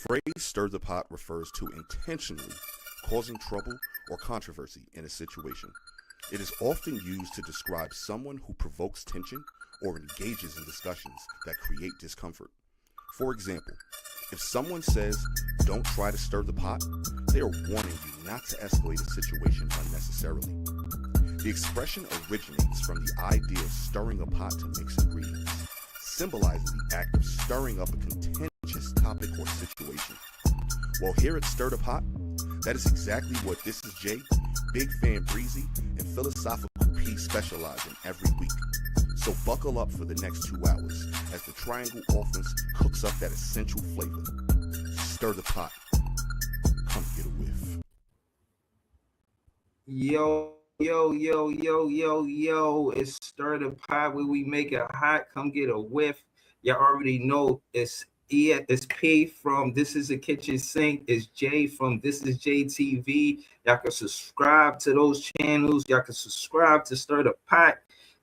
phrase stir the pot refers to intentionally causing trouble or controversy in a situation. It is often used to describe someone who provokes tension or engages in discussions that create discomfort. For example, if someone says, "Don't try to stir the pot," they are warning you not to escalate a situation unnecessarily. The expression originates from the idea of stirring a pot to mix ingredients, symbolizing the act of stirring up a contentious topic or situation. Well, here at Stir the Pot, that is exactly what This Is Jay, Big Fan Breezy, and Philosophical P specialize in every week. So buckle up for the next 2 hours as the Triangle Offense cooks up that essential flavor. Stir the pot. Come get a whiff. Yo, it's Stir the Pot where we make it hot. Come get a whiff. Y'all already know it's it's P from This Is a Kitchen Sink. It's J from This Is JTV. Y'all can subscribe to those channels. Y'all can subscribe to Stir the Pot.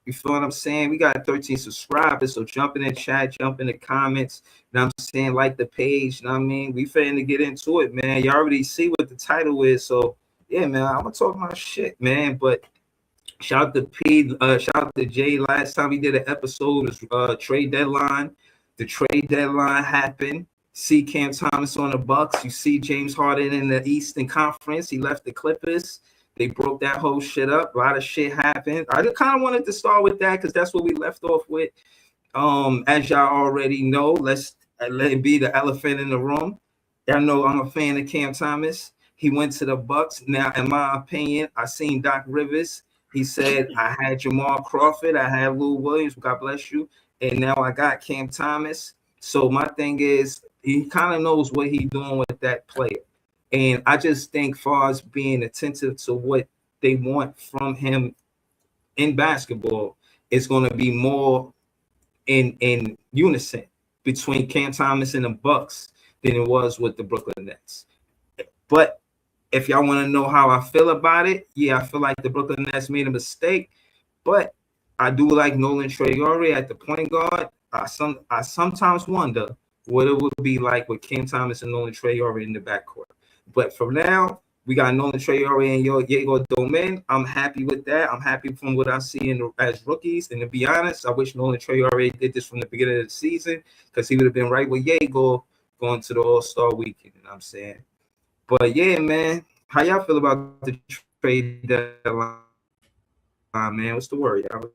You feel what I'm saying? We got 13 subscribers, so jump in the chat, jump in the comments. You know what I'm saying? Like the page. You know what I mean? We finna get into it, man. You already see what the title is, so yeah, man. I'm gonna talk my shit, man. But shout out to P, shout out to Jay. Last time we did an episode was trade deadline. The trade deadline happened. See Cam Thomas on the Bucks. You see James Harden in the Eastern Conference. He left the Clippers. They broke that whole shit up. A lot of shit happened. I just kind of wanted to start with that because that's what we left off with. As y'all already know, let it be the elephant in the room. Y'all know I'm a fan of Cam Thomas. He went to the Bucks. Now, in my opinion, I seen Doc Rivers. He said, I had Jamal Crawford. I had Lou Williams. God bless you. And now I got Cam Thomas. So my thing is, he kind of knows what he's doing with that player. And I just think far as being attentive to what they want from him in basketball, it's going to be more in unison between Cam Thomas and the Bucks than it was with the Brooklyn Nets. But if y'all want to know how I feel about it, yeah, I feel like the Brooklyn Nets made a mistake. But I do like Nolan Traore at the point guard. I sometimes wonder what it would be like with Cam Thomas and Nolan Traore in the backcourt. But for now, we got Nolan Traore and Diego Domen. I'm happy with that. I'm happy from what I see as rookies. And to be honest, I wish Nolan Traore did this from the beginning of the season because he would have been right with Diego going to the All-Star weekend. You know what I'm saying? But yeah, man, how y'all feel about the trade deadline, man? What's the word, y'all?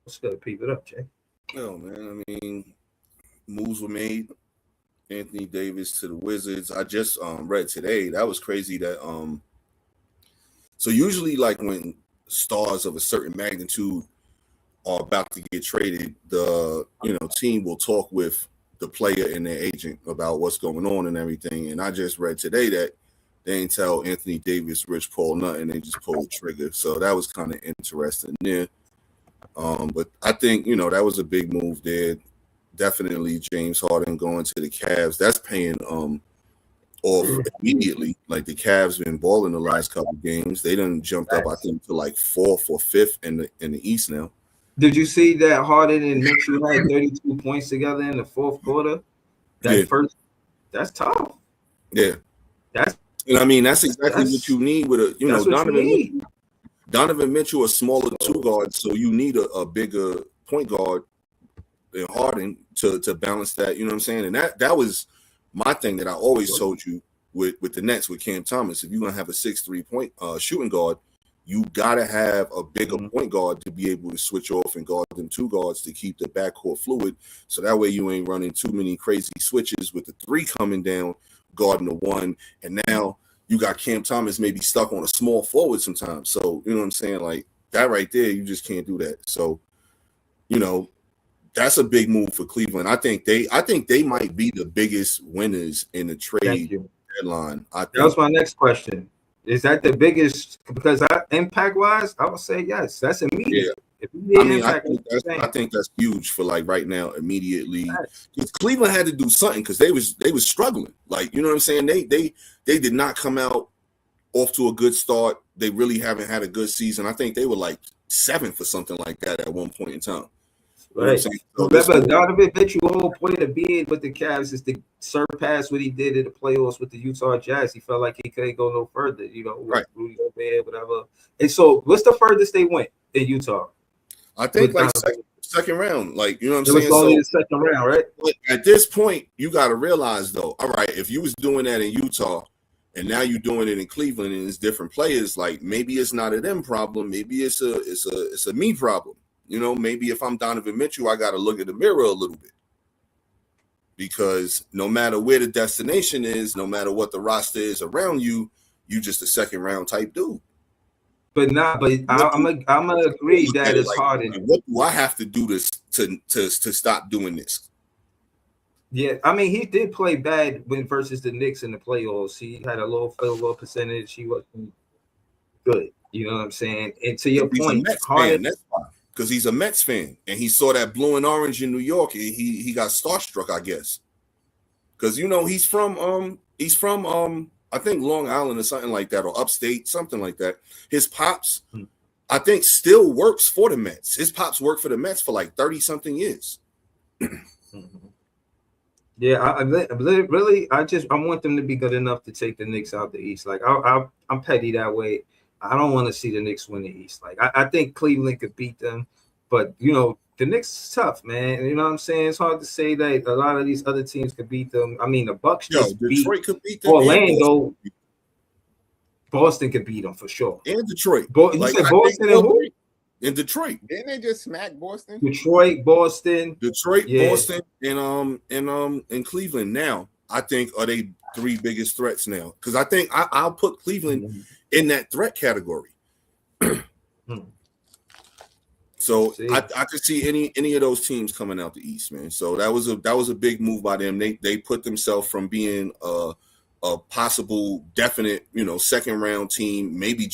Let's go peep it up, Jay. Oh, man, I mean, moves were made. Anthony Davis to the Wizards. I just read today. That was crazy that so usually like when stars of a certain magnitude are about to get traded, the team will talk with the player and their agent about what's going on and everything. And I just read today that they didn't tell Anthony Davis, Rich Paul nothing. They just pulled the trigger. So that was kind of interesting there. But I think, that was a big move there. Definitely James Harden going to the Cavs. That's paying off immediately. Like the Cavs been balling the last couple of games. They done jumped up, I think, to like 4th or 5th in the East now. Did you see that Harden and Mitchell had 32 points together in the fourth quarter? That's tough. Yeah. That's exactly what you need with a Donovan Mitchell, a smaller two guard, so you need a bigger point guard than Harden to balance that, you know what I'm saying? And that was my thing that I always told you with the Nets with Cam Thomas. If you're gonna have a 6'3" point shooting guard, you gotta have a bigger point guard to be able to switch off and guard them two guards to keep the backcourt fluid. So that way you ain't running too many crazy switches with the 3 coming down, guarding the 1, and now you got Cam Thomas maybe stuck on a small forward sometimes. So, you know what I'm saying? Like that right there, you just can't do that. So, that's a big move for Cleveland. I think they might be the biggest winners in the trade deadline. That was my next question. Is that the biggest? Because impact-wise, I would say yes. That's immediate. Yeah. I think that's huge for like right now, immediately. Because Cleveland had to do something because they was struggling. Like, you know what I'm saying? They did not come out off to a good start. They really haven't had a good season. I think they were like 7th or something like that at one point in time. You know what I'm Right. saying? So Remember, Donovan Mitchell, whole point of being with the Cavs is to surpass what he did in the playoffs with the Utah Jazz. He felt like he couldn't go no further, with right. Rudy Gobert, whatever. And so, what's the furthest they went in Utah? I think With like Donovan? second round, like you know what I'm It was saying. only So the second round, right? at this point, you got to realize though. All right, if you was doing that in Utah, and now you're doing it in Cleveland, and it's different players. Like maybe it's not a them problem. Maybe it's a me problem. You know, maybe if I'm Donovan Mitchell, I got to look at the mirror a little bit. Because no matter where the destination is, no matter what the roster is around you, you just a second round type dude. But I'm gonna agree that it's hard. What do I have to do to stop doing this? Yeah, I mean, he did play bad when versus the Knicks in the playoffs. He had a low field goal percentage. He wasn't good. You know what I'm saying? And to your He's point, a Mets fan. That's why. Because he's a Mets fan, and he saw that blue and orange in New York, and he got starstruck, I guess. Because you know he's from I think Long Island or something like that, or upstate, something like that. His pops, I think, still works for the Mets. His pops worked for the Mets for like 30-something years. Yeah, I really, I want them to be good enough to take the Knicks out the East. Like I'm petty that way. I don't want to see the Knicks win the East. Like I think Cleveland could beat them, but the Knicks is tough, man. You know what I'm saying? It's hard to say that a lot of these other teams could beat them. I mean, the Bucks just Detroit could beat them. Orlando. Boston could beat them for sure. And Detroit. You said Boston and who? In Detroit. Didn't they just smack Boston? Detroit, Boston, Boston, and Cleveland. Now, I think are they three biggest threats now? Because I think I'll put Cleveland in that threat category. So I could see any of those teams coming out the East, man. So that was a big move by them. They put themselves from being a possible definite, second round team, maybe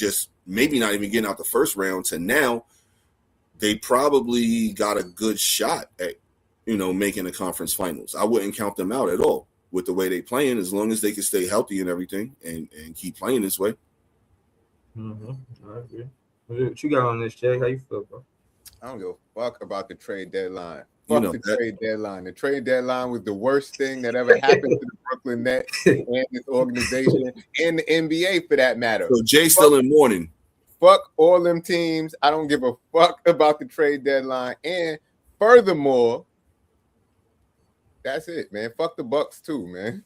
not even getting out the first round, to now they probably got a good shot at, making the conference finals. I wouldn't count them out at all with the way they playing, as long as they can stay healthy and everything and keep playing this way. I agree. What you got on this, Jay? How you feel, bro? I don't give a fuck about the trade deadline. Trade deadline. The trade deadline was the worst thing that ever happened to the Brooklyn Nets and this organization and the NBA for that matter. So Jay's still in mourning. Fuck all them teams. I don't give a fuck about the trade deadline. And furthermore, that's it, man. Fuck the Bucks too, man.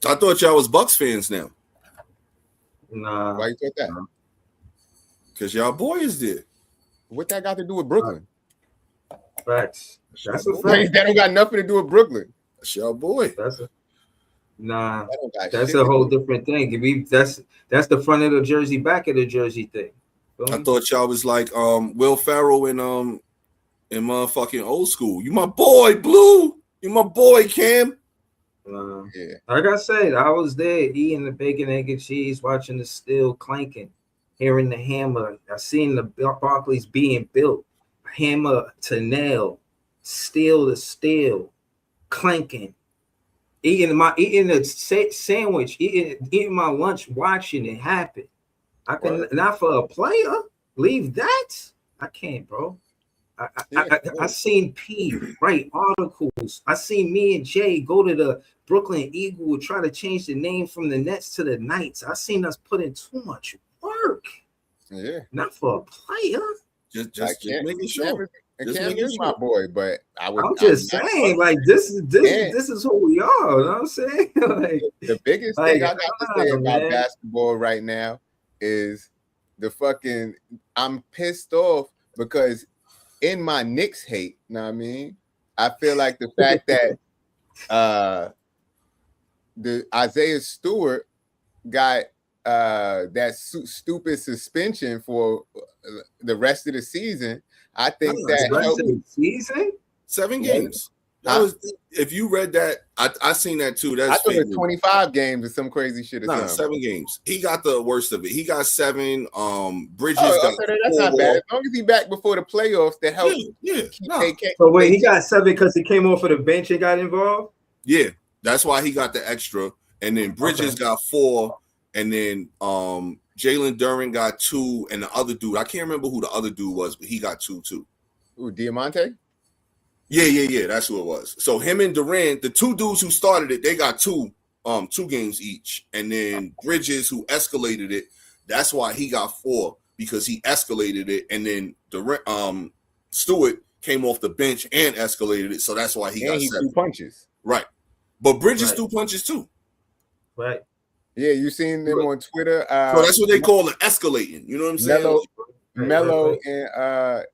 I thought y'all was Bucks fans now. Nah. Why you thought that? Because y'all boys did. What that got to do with Brooklyn? Facts. That's a fact. That don't got nothing to do with Brooklyn. That's your boy. That's a whole different thing. That's the front of the jersey, back of the jersey thing. I thought y'all was like Will Ferrell in motherfucking Old School. You my boy, Blue. You my boy, Cam. Yeah. Like I said, I was there eating the bacon, egg, and cheese, watching the steel clanking, hearing the hammer. I seen the Barclays being built, hammer to nail, steel to steel, clanking. Eating a sandwich, eating my lunch, watching it happen. I can not for a player leave that. I can't, bro. I seen P write articles. I seen me and Jay go to the Brooklyn Eagle, try to change the name from the Nets to the Knights. I seen us put in too much work. Yeah, not for a player. Just making sure. Cam is my boy, but I'm just saying, like this is who we are. You know what I'm saying? Like, the biggest thing I got to say about basketball right now is I'm pissed off because in my Knicks hate, you know what I mean? I feel like the fact that the Isaiah Stewart got that stupid suspension for the rest of the season. I think that helped the season. 7 games. That was, if you read that, I seen that too. That's I thought it was 25 games or some crazy shit. No, 7 games. He got the worst of it. He got 7. Bridges got. That's not bad. As long as he back before the playoffs, that helps. Yeah. So wait, he got 7 because he came off of the bench and got involved. Yeah, that's why he got the extra. And then Bridges got 4, and then Jalen Duren got 2, and the other dude, I can't remember who the other dude was, but he got 2 too. Ooh, Diamante? Yeah. That's who it was. So him and Durant, the two dudes who started it, they got two games each. And then Bridges, who escalated it, that's why he got 4, because he escalated it. And then Durant, Stewart came off the bench and escalated it. So that's why he got 7. 2 punches. Right. But Bridges threw punches too. Right. Yeah, you seen them on Twitter. So that's what they call it, escalating. You know what I'm saying? Melo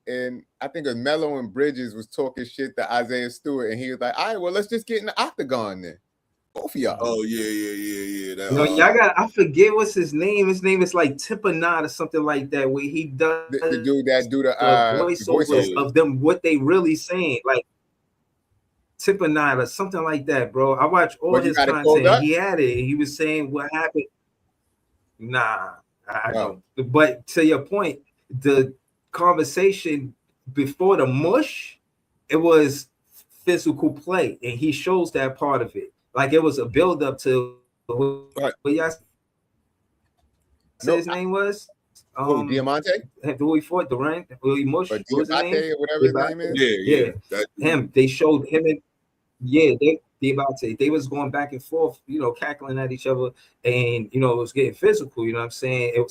and I think it was Melo and Bridges was talking shit to Isaiah Stewart, and he was like, "All right, well, let's just get in the octagon then." Both of y'all. Oh yeah. That, y'all got. I forget what's his name. His name is like Tipanat or something like that. Where he does the dude that do the voiceovers of them, what they really saying, like Tipanat or something like that, bro. I watch all his content. He had it. He was saying what happened. Nah, I don't. But to your point, the conversation before the mush, it was physical play, and he shows that part of it. Like it was a build up to what y'all said his name was. Diamante? Who he fought, Durant, who he mushed, Diamante, or whatever his name is. Yeah. Him. They showed him and they was going back and forth, cackling at each other, and it was getting physical. You know what I'm saying?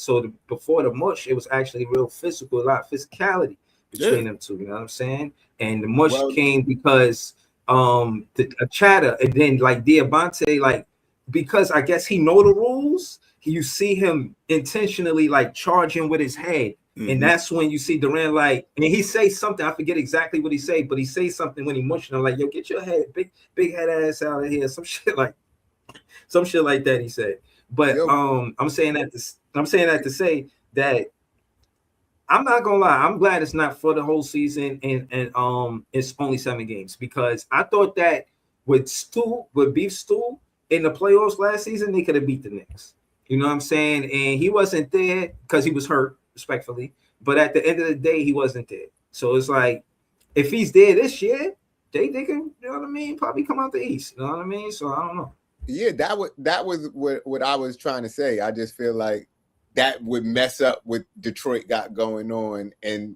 Before the mush, it was actually real physical, a lot of physicality between them two. You know what I'm saying? And the mush came because a chatter, and then like Diamante, like because I guess he know the rules. You see him intentionally like charging with his head. And that's when you see Durant like, and he say something. I forget exactly what he say, but he say something when he mushing him like, "Yo, get your head, big head ass out of here." Some shit like that. He said. But I'm saying that to say that I'm not gonna lie. I'm glad it's not for the whole season, and it's only 7 games, because I thought that with Beef Stew in the playoffs last season, they could have beat the Knicks. You know what I'm saying? And he wasn't there because he was hurt, respectfully. But at the end of the day, he wasn't there. So it's like, if he's there this year, they can, you know what I mean, probably come out the East. You know what I mean? So I don't know. Yeah, that was what I was trying to say. I just feel like that would mess up what Detroit got going on and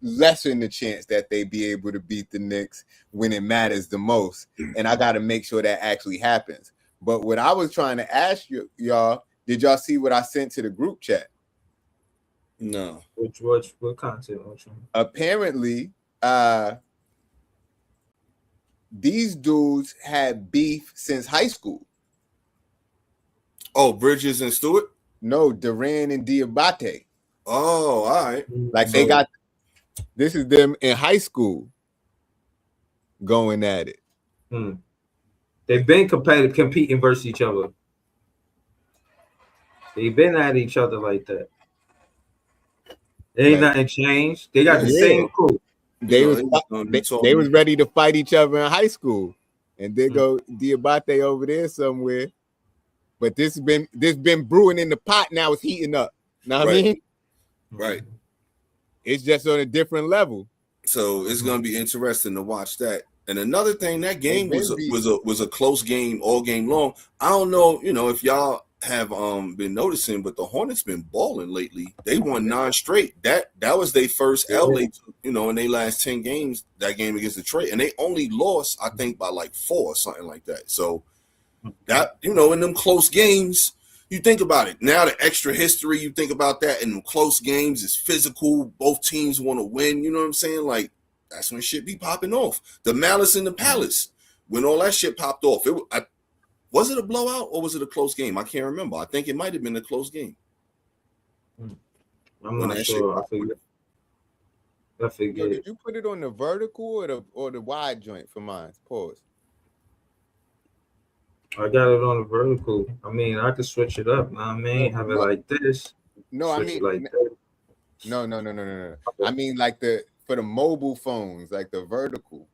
lessen the chance that they be able to beat the Knicks when it matters the most. And I got to make sure that actually happens. But what I was trying to ask y'all, did y'all see what I sent to the group chat? No. What content? Apparently, these dudes had beef since high school. Oh, Bridges and Stewart? No, Durant and Diabate. Oh, all right. Like they got, this is them in high school going at it. They've been competing versus each other. They've been at each other like that. Ain't nothing changed. They got the same crew. They was ready to fight each other in high school, and they go Diabate over there somewhere. But this been brewing in the pot. Now it's heating up. Know what I mean? Right. It's just on a different level. So it's gonna be interesting to watch that. And another thing, that game was a close game all game long. I don't know, if y'all have been noticing, but the Hornets been balling lately. They won 9 straight. That was their first L, in their last 10 games. That game against Detroit, and they only lost, I think, by like 4 or something like that. So that in them close games, you think about it. Now the extra history, you think about that in them close games, is physical. Both teams want to win. You know what I'm saying? Like, that's when shit be popping off. The Malice in the Palace, when all that shit popped off, was it a blowout or was it a close game? I can't remember. I think it might have been a close game. I'm not sure. I forget. Did you put it on the vertical or the wide joint for mine? Pause. I got it on the vertical. I mean, I could switch it up. Know what I mean, have it like this. No, I mean like that. No. I mean like for the mobile phones, like the vertical.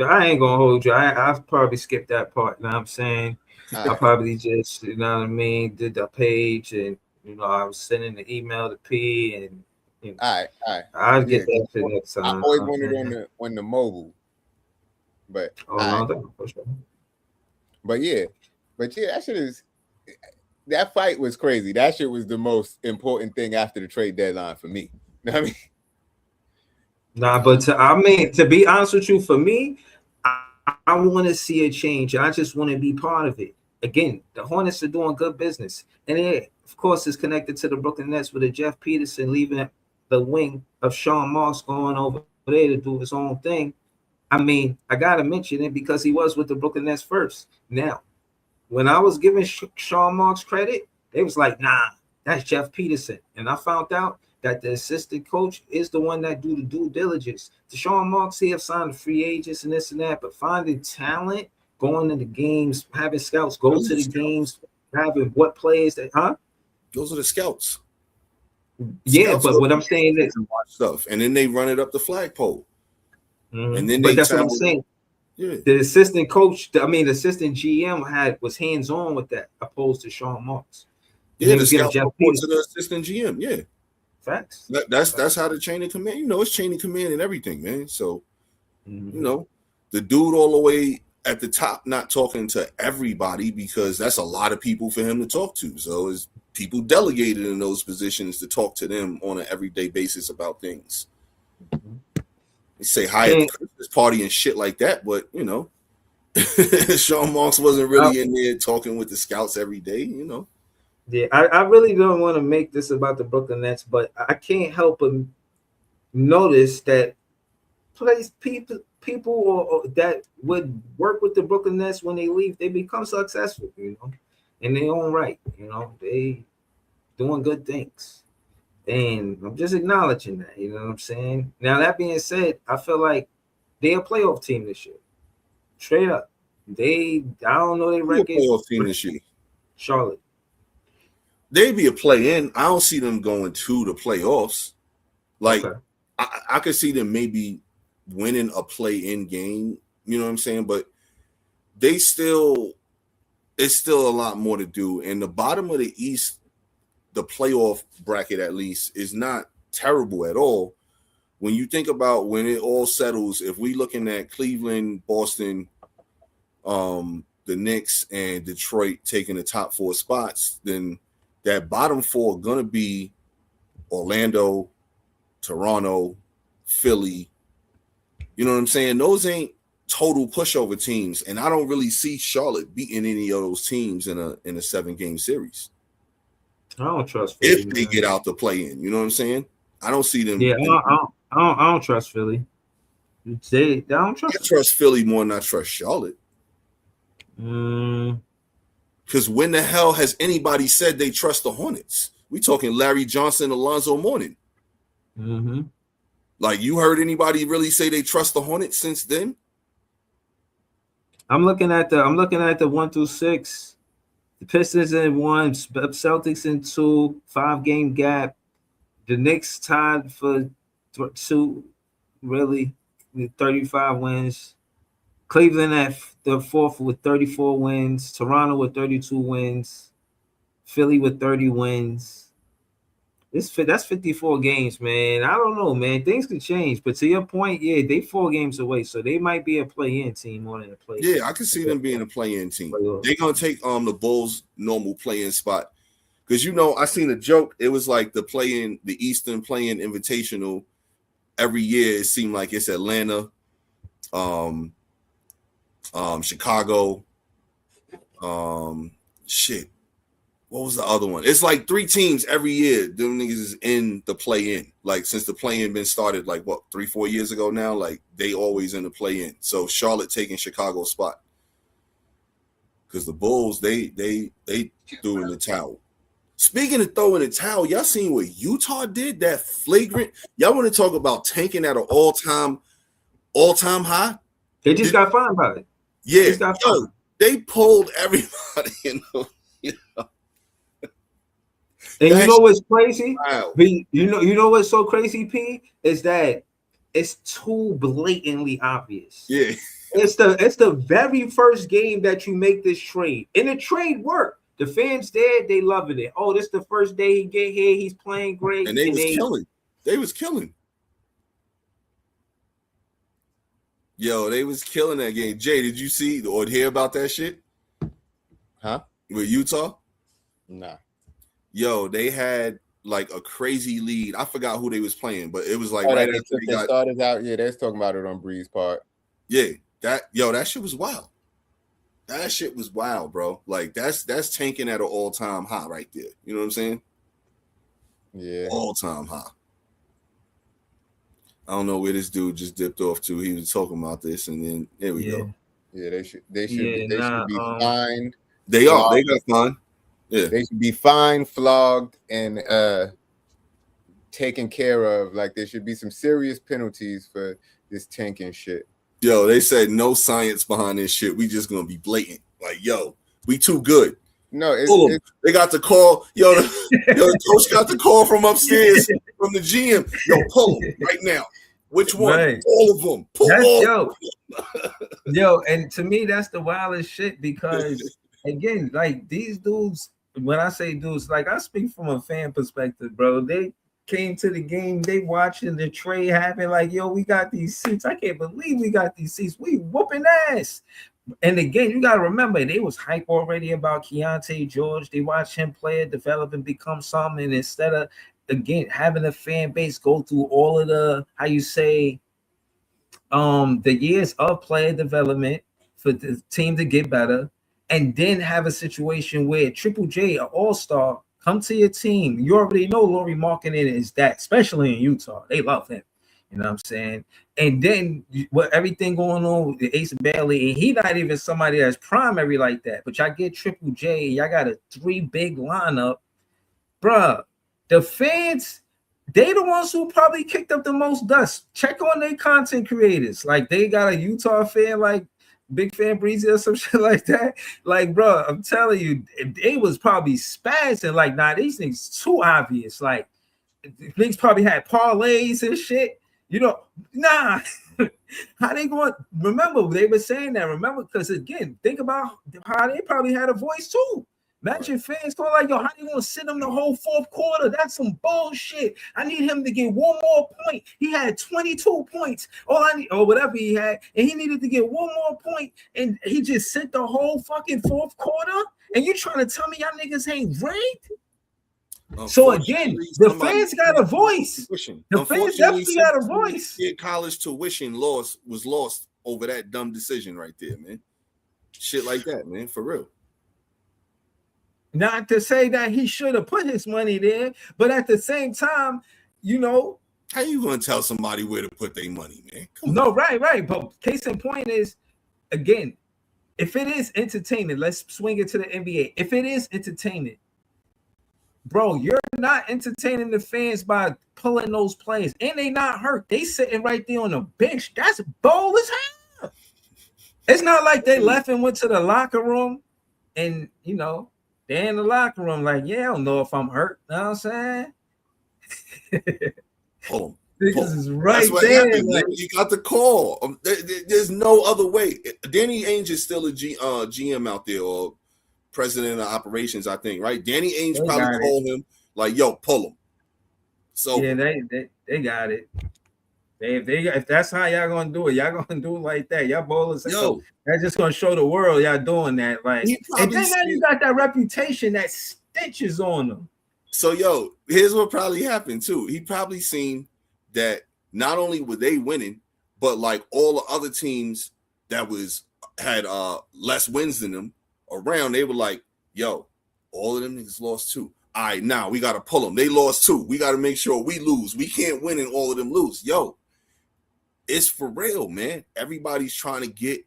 I ain't gonna hold you. I've probably skipped that part. You know what I'm saying? I probably just, you know what I mean, did the page, and I was sending the email to P, and all right. I'll get that for next time. I always wanted on the mobile, but that fight was crazy. That shit was the most important thing after the trade deadline for me. I mean, Nah, but to be honest with you, for me, I want to see a change. I just want to be part of it. Again, the Hornets are doing good business, and it, of course, is connected to the Brooklyn Nets with a Jeff Peterson leaving the wing of Sean Marks going over there to do his own thing. I mean, I gotta mention it because he was with the Brooklyn Nets first. Now, when I was giving Sean Marks credit, they was like, "Nah, that's Jeff Peterson," and I found out that the assistant coach is the one that do the due diligence. Deshaun Marks, he have signed free agents and this and that, but finding talent, going to the games, having scouts go to the games, having what players that, Those are the scouts. Yeah, scouts, but what I'm saying is stuff, and then they run it up the flagpole, and then that's what I'm saying. Yeah. The assistant coach, the assistant GM was hands on with that, opposed to Sean Marks. Yeah, the scouts report to the assistant GM. Yeah. Facts. That's how the chain of command. It's chain of command and everything, man. So, the dude all the way at the top not talking to everybody because that's a lot of people for him to talk to. So, it's people delegated in those positions to talk to them on an everyday basis about things. They say hi at the Christmas party and shit like that, but Sean Marks wasn't really in there talking with the scouts every day. Yeah, I really don't want to make this about the Brooklyn Nets, but I can't help but notice that people or that would work with the Brooklyn Nets when they leave, they become successful, in their own right. They doing good things. And I'm just acknowledging that, you know what I'm saying? Now, that being said, I feel like they're a playoff team this year. Straight up. I don't know their record. Playoff team this year. Charlotte. They'd be a play-in. I don't see them going to the playoffs. Like, okay. I could see them maybe winning a play-in game, you know what I'm saying? But it's still a lot more to do. And the bottom of the East, the playoff bracket at least, is not terrible at all. When you think about when it all settles, if we looking at Cleveland, Boston, the Knicks, and Detroit taking the top 4 spots, then that bottom 4 are going to be Orlando, Toronto, Philly. You know what I'm saying? Those ain't total pushover teams, and I don't really see Charlotte beating any of those teams in a 7-game series. I don't trust Philly. If they get out to play in, you know what I'm saying? I don't see them. Yeah, I don't trust Philly. I don't trust. I trust Philly more than I trust Charlotte. Because when the hell has anybody said they trust the Hornets? We talking Larry Johnson, Alonzo Mourning. Mm-hmm. Like, you heard anybody really say they trust the Hornets since then? I'm looking at the 1 through 6. The Pistons in 1, Celtics in 2, 5-game gap. The Knicks tied for 2, really, with 35 wins. Cleveland at the 4th with 34 wins. Toronto with 32 wins. Philly with 30 wins. That's 54 games, man. I don't know, man. Things could change. But to your point, yeah, they 4 games away, so they might be a play-in team more than a play-in. Yeah, I can see them being a play-in team. They're gonna take the Bulls' normal play-in spot. Because I seen a joke. It was like the Eastern play-in invitational. Every year it seemed like it's Atlanta, Chicago, what was the other one? It's like 3 teams every year. Them niggas is in the play-in. Like, since the play-in been started, 3-4 years ago now. Like, they always in the play-in. So Charlotte taking Chicago's spot because the Bulls they threw in the towel. Speaking of throwing the towel, y'all seen what Utah did? That flagrant. Y'all want to talk about tanking at an all-time high? They just got fined by it. Yeah, they pulled everybody in. And you know what's crazy? Wow. You know what's so crazy, P, is that it's too blatantly obvious. Yeah. It's the very first game that you make this trade. And the trade worked. The fans there, they loving it. Oh, this is the first day he get here. He's playing great. And they was killing. Yo, they was killing that game. Jay, did you see or hear about that shit? Huh? With Utah? Nah. Yo, they had like a crazy lead. I forgot who they was playing, but it was like right after they took their starters out. Yeah, they're talking about it on Breeze Part. Yeah, that shit was wild. That shit was wild, bro. Like that's tanking at an all-time high right there. You know what I'm saying? Yeah, all-time high. I don't know where this dude just dipped off to. He was talking about this, and then there we go. Yeah, they should be fined. They are. They got fined. Yeah, they should be fined, flogged, and taken care of. Like there should be some serious penalties for this tanking shit. Yo, they said no science behind this shit. We just gonna be blatant. Like, yo, we too good. No, they got the call. Yo, the coach got the call from upstairs from the GM. Yo, pull them right now. Which one? Right. All of them. Pull all. Yo, and to me, that's the wildest shit because again, like these dudes. When I say dudes, like I speak from a fan perspective, bro. They came to the game, they watching the trade happen. Like, yo, we got these seats. I can't believe we got these seats. We whooping ass. And again, you gotta remember, they was hype already about Keontae George. They watched him play, develop, and become something. And instead of again having a fan base go through all of the the years of player development for the team to get better, and then have a situation where Triple J, an all-star, come to your team. You already know Lauri Markkanen is that, especially in Utah. They love him. You know what I'm saying? And then with everything going on with Ace Bailey, and he not even somebody that's primary like that. But y'all get Triple J, y'all got a 3 big lineup. Bruh, the fans, they the ones who probably kicked up the most dust. Check on their content creators. Like they got a Utah fan like Big Fan Breezy or some shit like that. Like, bro, I'm telling you, they was probably spazzing. Like, nah, these things too obvious. Like, things probably had parlays and shit. You know, nah. How they going? Remember, they were saying that. Remember, because again, think about how they probably had a voice too. Imagine fans going like, yo, how you gonna sit him the whole fourth quarter? That's some bullshit. I need him to get one more point. He had 22 points, or whatever he had, and he needed to get one more point, and he just sent the whole fucking fourth quarter. And you trying to tell me y'all niggas ain't ranked? So again, the fans got a voice. The fans definitely got a voice. College tuition was lost over that dumb decision right there, man. Shit like that, man, for real. Not to say that he should have put his money there, but at the same time, you know, how you gonna tell somebody where to put their money, man? No, right. But case in point is, again, if it is entertainment, let's swing it to the NBA. If it is entertainment, bro, you're not entertaining the fans by pulling those players, and they not hurt. They sitting right there on the bench. That's bold as hell. It's not like they left and went to the locker room, and you know. They're in the locker room like, yeah, I don't know if I'm hurt. You know what I'm saying? This is right That's what there. Happened. Like, you got the call. There's no other way. Danny Ainge is still a GM out there, or president of operations, I think, right? Danny Ainge probably called him like, yo, pull him. So yeah, they got it. If that's how y'all gonna do it, y'all gonna do it like that. Y'all bowlers, that's just gonna show the world y'all doing that. Like, and then now you got that reputation that stitches on them. So yo, here's what probably happened too. He probably seen that not only were they winning, but like all the other teams that had less wins than them around, they were like, yo, all of them niggas lost too. All right, now we gotta pull them. They lost too. We gotta make sure we lose. We can't win and all of them lose. Yo. It's for real, man. Everybody's trying to get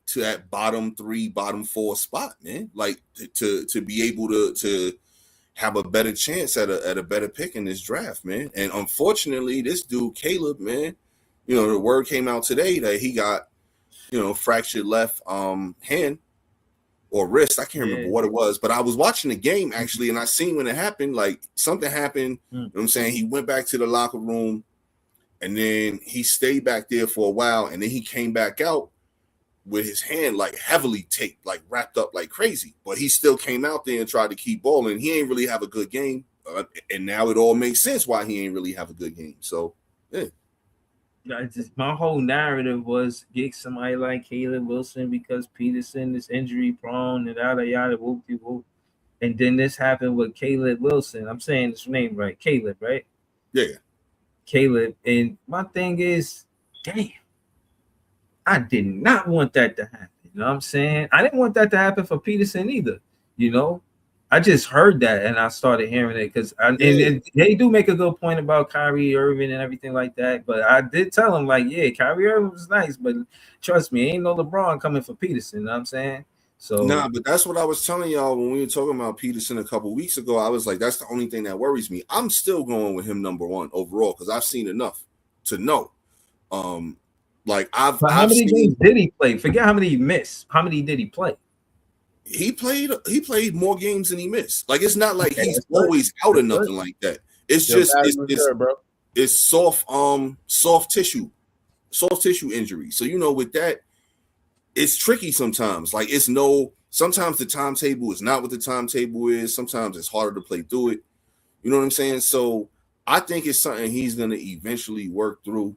to that bottom 3, bottom 4 spot, man. Like to be able to have a better chance at a better pick in this draft, man. And unfortunately, this dude Caleb, man, you know, the word came out today that he got, you know, fractured left hand or wrist. I can't remember what it was, but I was watching the game actually, and I seen when it happened. Like something happened. You know what I'm saying? He went back to the locker room. And then he stayed back there for a while, and then he came back out with his hand like heavily taped, like wrapped up like crazy. But he still came out there and tried to keep balling. He ain't really have a good game, and now it all makes sense why he ain't really have a good game. So, yeah. My whole narrative was get somebody like Caleb Wilson because Peterson is injury prone and yada yada whoop de whoop. And then this happened with Caleb Wilson. I'm saying his name right, Caleb, right? Yeah. Caleb. And my thing is, damn, I did not want that to happen. You know what I'm saying? I didn't want that to happen for Peterson either. You know, I just heard that and I started hearing it because and they do make a good point about Kyrie Irving and everything like that. But I did tell him, like, yeah, Kyrie Irving was nice, but trust me, ain't no LeBron coming for Peterson. You know what I'm saying? So Nah, but that's what I was telling y'all when we were talking about Peterson a couple weeks ago. I was like, that's the only thing that worries me. I'm still going with him number one overall because I've seen enough to know. Like But how I've many seen games did he play? Forget how many he missed. How many did he play? he played more games than he missed. Like it's not like Okay, he's that's good. always out or That's nothing good. like that. It's Your just pass was good, bro. it's soft tissue injury. So you know with that, it's tricky sometimes. Like sometimes the timetable is not what the timetable is. Sometimes it's harder to play through it. You know what I'm saying? So I think it's something he's gonna eventually work through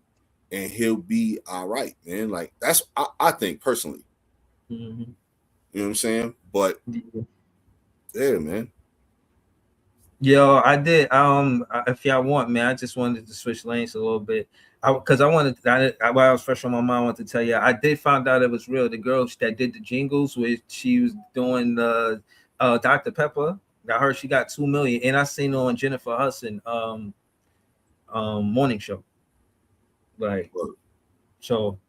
and he'll be all right, man. Like that's I think personally. Mm-hmm. You know what I'm saying? But yeah, man. Yo, I did. If y'all want, man, I just wanted to switch lanes a little bit. Because I wanted, while I was fresh on my mind, I wanted to tell you, I did find out it was real. The girl that did the jingles, where she was doing the Dr. Pepper. I heard she got 2 million, and I seen her on Jennifer Hudson morning show. Like, so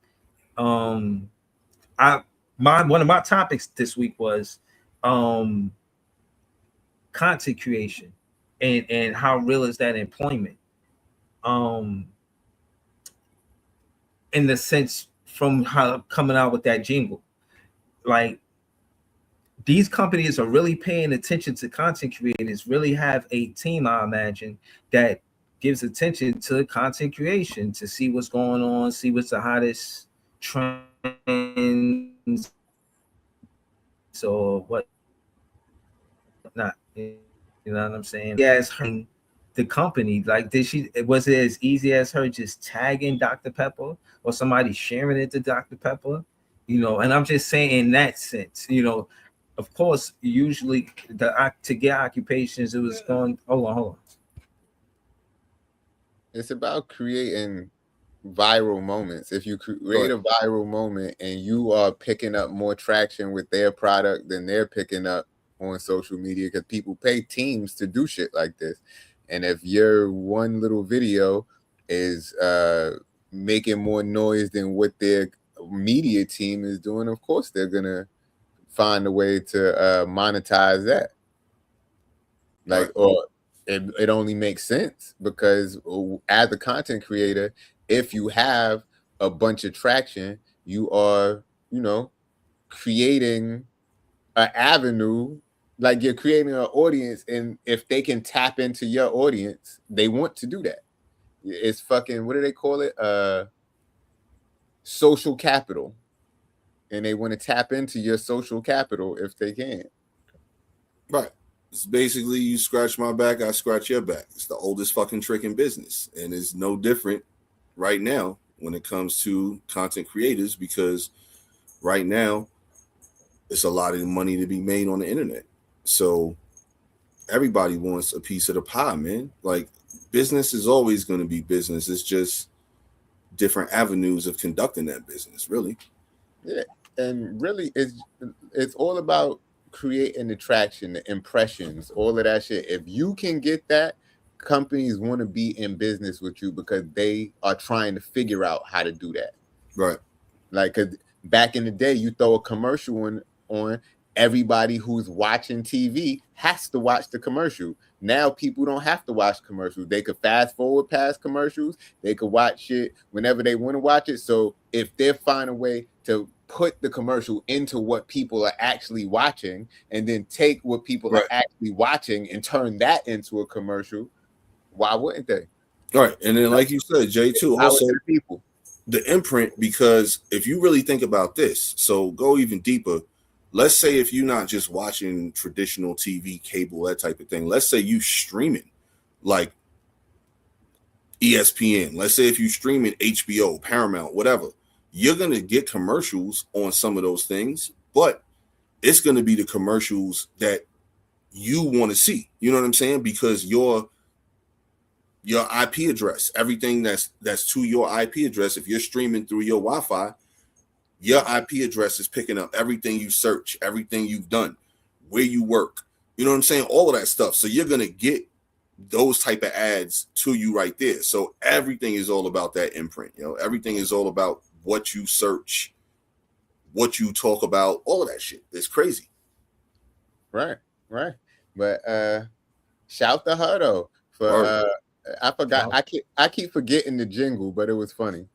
I one of my topics this week was content creation and how real is that employment, in the sense from how coming out with that jingle, like these companies are really paying attention to content creators, really have a team, I imagine, that gives attention to content creation to see what's going on, see what's the hottest trends or whatnot. You know what I'm saying? Yes, the company, like was it as easy as her just tagging Dr. Pepper or somebody sharing it to Dr. Pepper? You know, and I'm just saying in that sense, you know, of course, usually to get occupations, it was going. Hold on. It's about creating viral moments. If you create a viral moment and you are picking up more traction with their product than they're picking up on social media, because people pay teams to do shit like this. And if your one little video is making more noise than what their media team is doing, of course they're gonna find a way to monetize that. Like, or it only makes sense because as a content creator, if you have a bunch of traction, you are, you know, creating an avenue, like you're creating an audience, and if they can tap into your audience, they want to do that. It's fucking, what do they call it? Social capital. And they want to tap into your social capital if they can. Right. It's basically you scratch my back, I scratch your back. It's the oldest fucking trick in business. And it's no different right now when it comes to content creators, because right now it's a lot of money to be made on the internet. So everybody wants a piece of the pie, man. Like business is always going to be business. It's just different avenues of conducting that business, really. Yeah. And really it's all about creating the traction, the impressions, all of that shit. If you can get that, companies want to be in business with you because they are trying to figure out how to do that. Right. Like, cause back in the day, you throw a commercial on, everybody who's watching TV has to watch the commercial. Now people don't have to watch commercials. They could fast forward past commercials. They could watch it whenever they want to watch it. So if they find a way to put the commercial into what people are actually watching and then take what people are actually watching and turn that into a commercial, why wouldn't they? All right. And then like you said, Jay, too, also people, the imprint, because if you really think about this, so go even deeper. Let's say if you're not just watching traditional TV, cable, that type of thing. Let's say you streaming like ESPN. Let's say if you streaming HBO, Paramount, whatever, you're going to get commercials on some of those things, but it's going to be the commercials that you want to see. You know what I'm saying? Because your IP address, everything that's to your IP address, if you're streaming through your Wi-Fi, your IP address is picking up everything you search, everything you've done, where you work. You know what I'm saying? All of that stuff. So you're gonna get those type of ads to you right there. So everything is all about that imprint. You know, everything is all about what you search, what you talk about, all of that shit. It's crazy. Right. But shout to her though for I forgot. I keep forgetting the jingle, but it was funny.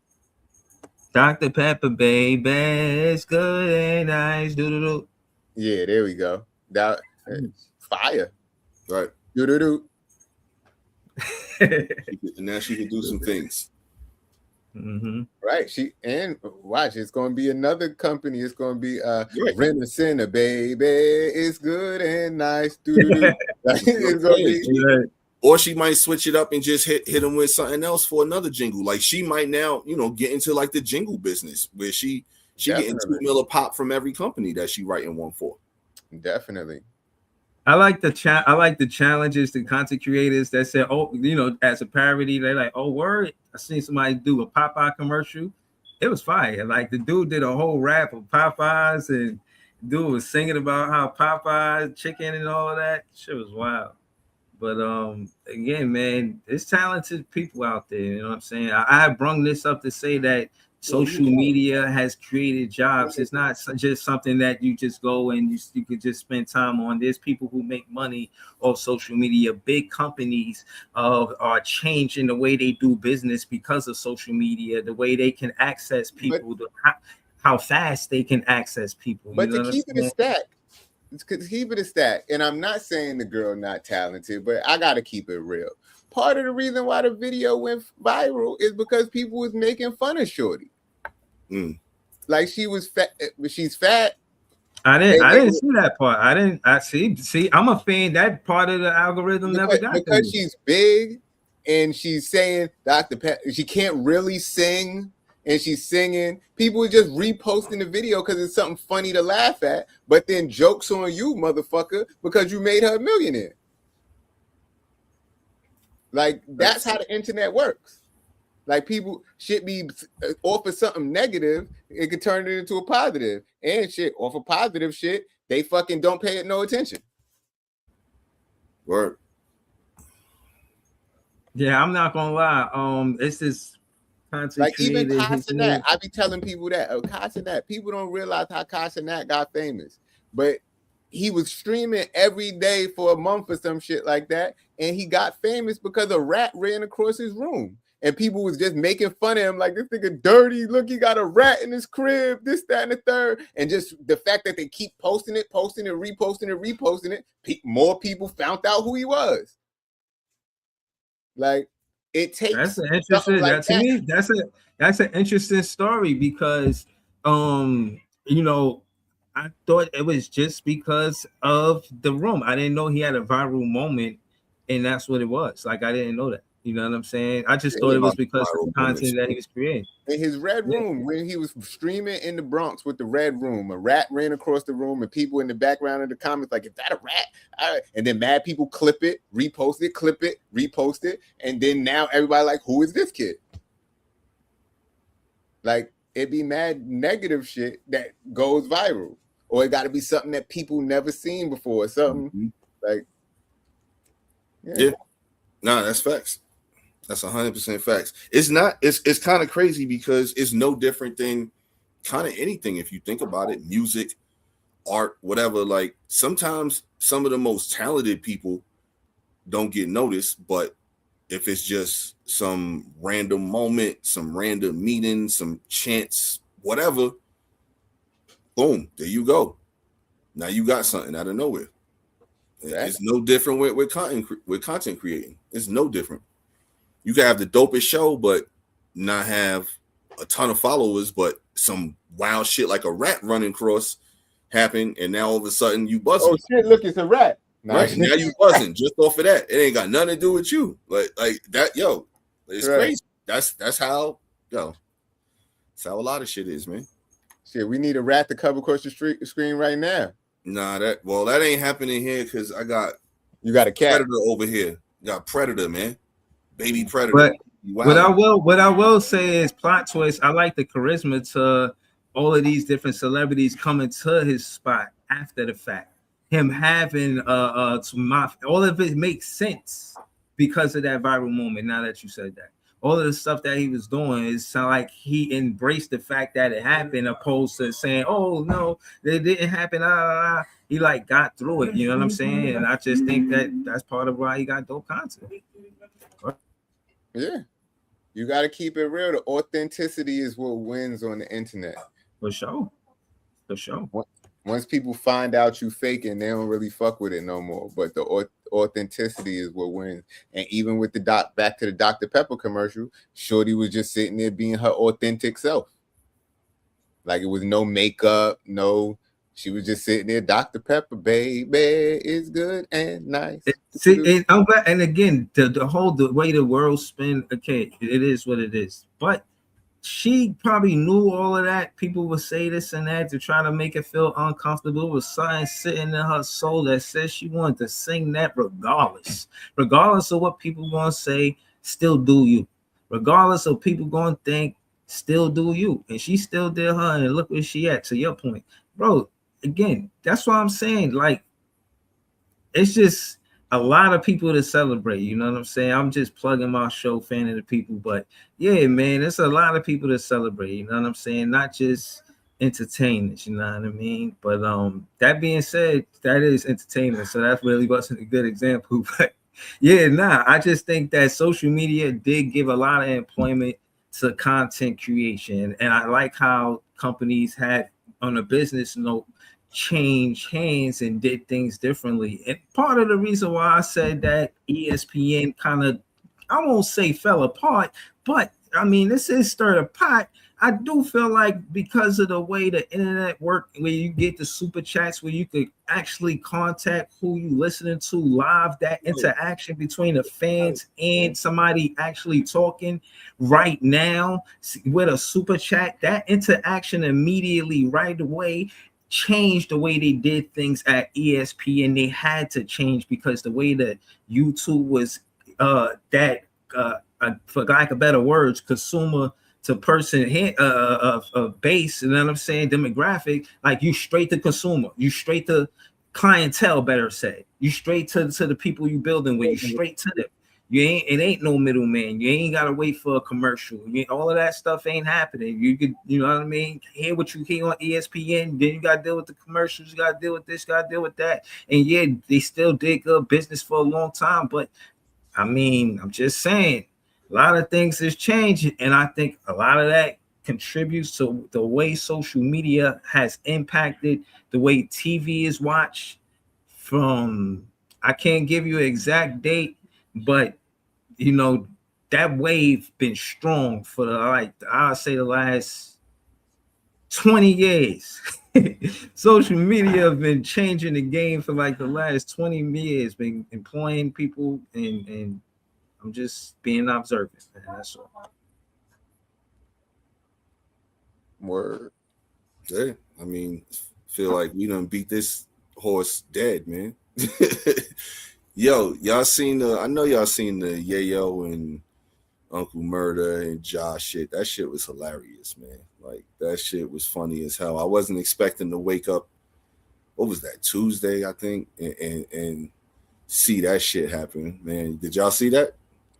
Dr. Pepper, baby, it's good and nice. Do. Yeah, there we go. That fire. Right. Do. And now she can do some things. Mm-hmm. Right. And watch, it's gonna be another company. It's gonna be Rent-A-Center, baby. It's good and nice. It's gonna be. Or she might switch it up and just hit them with something else for another jingle. Like she might now, get into like the jingle business where she getting $2 million pop from every company that she writing one for. Definitely. I like the challenges, the content creators that said, as a parody, they're like, oh, word. I seen somebody do a Popeye commercial. It was fire. Like the dude did a whole rap of Popeyes and dude was singing about how Popeyes chicken and all of that. Shit was wild. But again, man, there's talented people out there. You know what I'm saying? I brung this up to say that social media has created jobs. It's not just something that you just go and you could just spend time on. There's people who make money off social media. Big companies are changing the way they do business because of social media, the way they can access people, how fast they can access people. But to keep it a stack. Keep it a stack. And I'm not saying the girl not talented, but I gotta keep it real. Part of the reason why the video went viral is because people was making fun of Shorty. Like she was fat, but she's fat. I didn't see that part. I see. I'm a fan. That part of the algorithm never got because she's big and she's saying Dr. Pep. She can't really sing. And she's singing. People are just reposting the video because it's something funny to laugh at. But then jokes on you, motherfucker, because you made her a millionaire. Like, that's how the internet works. Like, people shit be offer something negative, it could turn it into a positive. And shit, offer positive shit, they fucking don't pay it no attention. Word. Yeah, I'm not gonna lie. It's this. Like even Casanat, I be telling people that Casanat, people don't realize how Casanat got famous, but he was streaming every day for a month or some shit like that, and he got famous because a rat ran across his room, and people was just making fun of him like, this nigga dirty, look, he got a rat in his crib, this, that, and the third, and just the fact that they keep posting it, reposting it, more people found out who he was. Like, it takes that's an interesting like to me that's an interesting story because I thought it was just because of the room. I didn't know he had a viral moment and that's what it was. Like I didn't know that. You know what I'm saying? I just thought it was because of the content that he was creating. In his red room, when he was streaming in the Bronx with the red room, a rat ran across the room and people in the background of the comments like, is that a rat? And then mad people clip it, repost it, clip it, repost it. And then now everybody like, who is this kid? Like, it'd be mad negative shit that goes viral. Or it got to be something that people never seen before. Something like, yeah. No, that's facts. That's 100% facts. It's not. It's kind of crazy because it's no different than kind of anything if you think about it. Music, art, whatever. Like sometimes some of the most talented people don't get noticed, but if it's just some random moment, some random meeting, some chance, whatever, boom, there you go. Now you got something out of nowhere. It's no different with content creating. It's no different. You can have the dopest show, but not have a ton of followers, but some wild shit like a rat running across happened, and now all of a sudden you buzzing. Oh shit! Look, it's a rat. Right now you buzzing just off of that. It ain't got nothing to do with you. Like that, yo. It's crazy. That's how that's how a lot of shit is, man. Shit, we need a rat to cover across the screen right now. Nah, that ain't happening here because I got You got a cat. Predator over here. Got Predator, man. Baby Predator. But Wow. what I will say is plot twist. I like the charisma to all of these different celebrities coming to his spot after the fact. Him having all of it makes sense because of that viral moment. Now that you said that, all of the stuff that he was doing is like he embraced the fact that it happened, opposed to saying, "Oh no, it didn't happen." He like got through it. You know what I'm saying? And I just think that that's part of why he got dope content. Yeah. You got to keep it real. The authenticity is what wins on the internet. For sure. For sure. Once people find out you faking, they don't really fuck with it no more. But the authenticity is what wins. And even with the back to the Dr. Pepper commercial, Shorty was just sitting there being her authentic self. Like it was no makeup, she was just sitting there. Dr. Pepper, baby, is good and nice. See, I'm glad. And again, the way the world spin, okay, it is what it is. But she probably knew all of that. People would say this and that to try to make it feel uncomfortable. It was something sitting in her soul that says she wanted to sing that regardless of what people gonna say. Still do you, regardless of people gonna think. Still do you, and she still did her. And look where she at. To your point, bro. Again, that's what I'm saying. Like, it's just a lot of people to celebrate. You know what I'm saying? I'm just plugging my show, fan of the people. But yeah, man, it's a lot of people to celebrate. You know what I'm saying? Not just entertainers. You know what I mean? But that being said, that is entertainment. So that really wasn't a good example. But yeah, I just think that social media did give a lot of employment to content creation, and I like how companies had, on a business note, change hands and did things differently. And part of the reason why I said that ESPN kind of, I won't say fell apart, but I mean, this is stirred a pot. I do feel like because of the way the internet worked, where you get the super chats, where you could actually contact who you listening to live, that interaction between the fans and somebody actually talking right now with a super chat, that interaction immediately right away changed the way they did things at ESPN. They had to change because the way that YouTube was for lack of better words, consumer to person base, you know what I'm saying, demographic, like you straight to consumer, you straight to clientele, better say, you straight to the people you building with, you straight to them. It ain't no middleman. You ain't gotta wait for a commercial. All of that stuff ain't happening. You could, you know what I mean, hear what you hear on ESPN, then you gotta deal with the commercials, you gotta deal with this, you gotta deal with that. And yeah, they still did good business for a long time, but I mean, I'm just saying, a lot of things is changing, and I think a lot of that contributes to the way social media has impacted the way TV is watched. From, I can't give you an exact date, but you know, that wave been strong for I'll say the last 20 years. Social media have been changing the game for like the last 20 years, been employing people, and I'm just being observant, man. That's all. Word. Yeah, I mean, feel like we done beat this horse dead, man. Yo, y'all seen I know y'all seen the Yayo and Uncle Murder and Josh shit. That shit was hilarious, man. Like, that shit was funny as hell. I wasn't expecting to wake up, what was that, Tuesday, I think, and see that shit happen, man. Did y'all see that?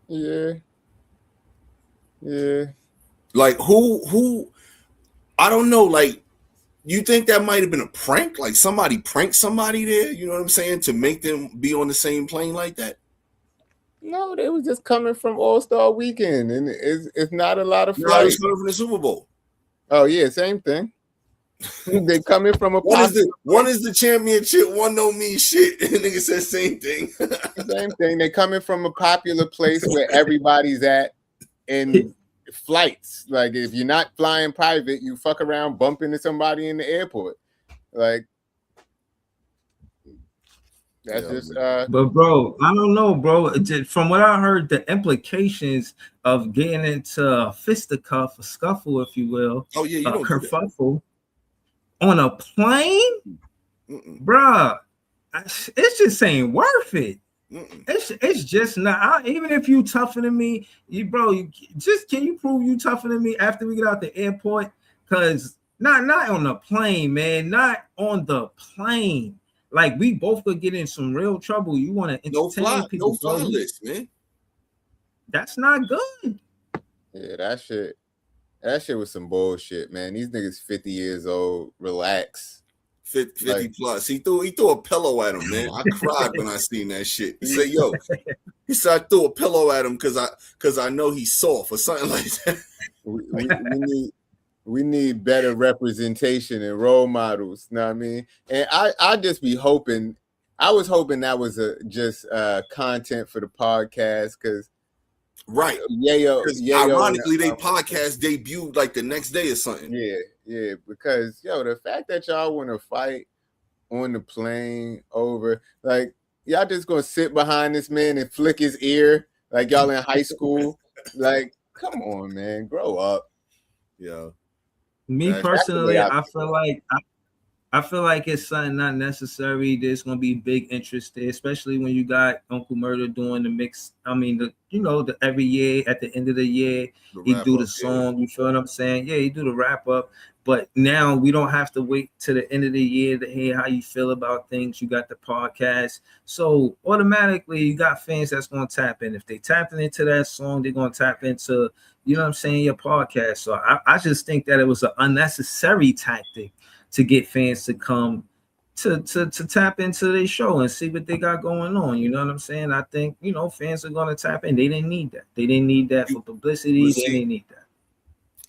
Yeah. Like, who I don't know, like, you think that might have been a prank? Like somebody pranked somebody there, you know what I'm saying, to make them be on the same plane like that? No, they was just coming from All-Star Weekend, and it's not a lot of flights. No, it's coming from the Super Bowl. Oh yeah, same thing. They coming from a one is the championship, one don't mean shit. Nigga said same thing. Same thing. They coming from a popular place where everybody's at in flights. Like, if you're not flying private, you fuck around, bump into somebody in the airport. Like, that's just but bro, I don't know, bro. From what I heard, the implications of getting into a fisticuff, a scuffle, if you will, oh yeah, you don't kerfuffle on a plane. bruh, it's just ain't worth it. It's just not. Even if you tougher than me, you just can you prove you tougher than me after we get out the airport? Because not on the plane, man. Not on the plane. Like we both could get in some real trouble. You want to entertain people? No fly list, man. That's not good. Yeah, that shit was some bullshit, man. These niggas 50 years old. Relax. 50 plus. He threw a pillow at him, man. I cried when I seen that shit. He said, "Yo," he said, "I threw a pillow at him because I know he's soft or something like that." We need better representation and role models. Know what I mean? And I just be hoping. I was hoping that was just content for the podcast because. Right. Ironically, they podcast debuted like the next day or something. Yeah. Because the fact that y'all want to fight on the plane over, like y'all just gonna sit behind this man and flick his ear like y'all in high school. Like, come on, man, grow up. Yeah. Me personally, I feel like it's something not necessary. There's gonna be big interest there, especially when you got Uncle Murder doing the mix. I mean, the every year at the end of the year he do the song. Yeah. You feel what I'm saying? Yeah, he do the wrap up. But now we don't have to wait to the end of the year to hear how you feel about things. You got the podcast, so automatically you got fans that's gonna tap in. If they tapping into that song, they're gonna tap into your podcast. So I just think that it was an unnecessary tactic to get fans to come to tap into their show and see what they got going on. You know what I'm saying? I think, fans are going to tap in. They didn't need that. They didn't need that for publicity. They didn't need that.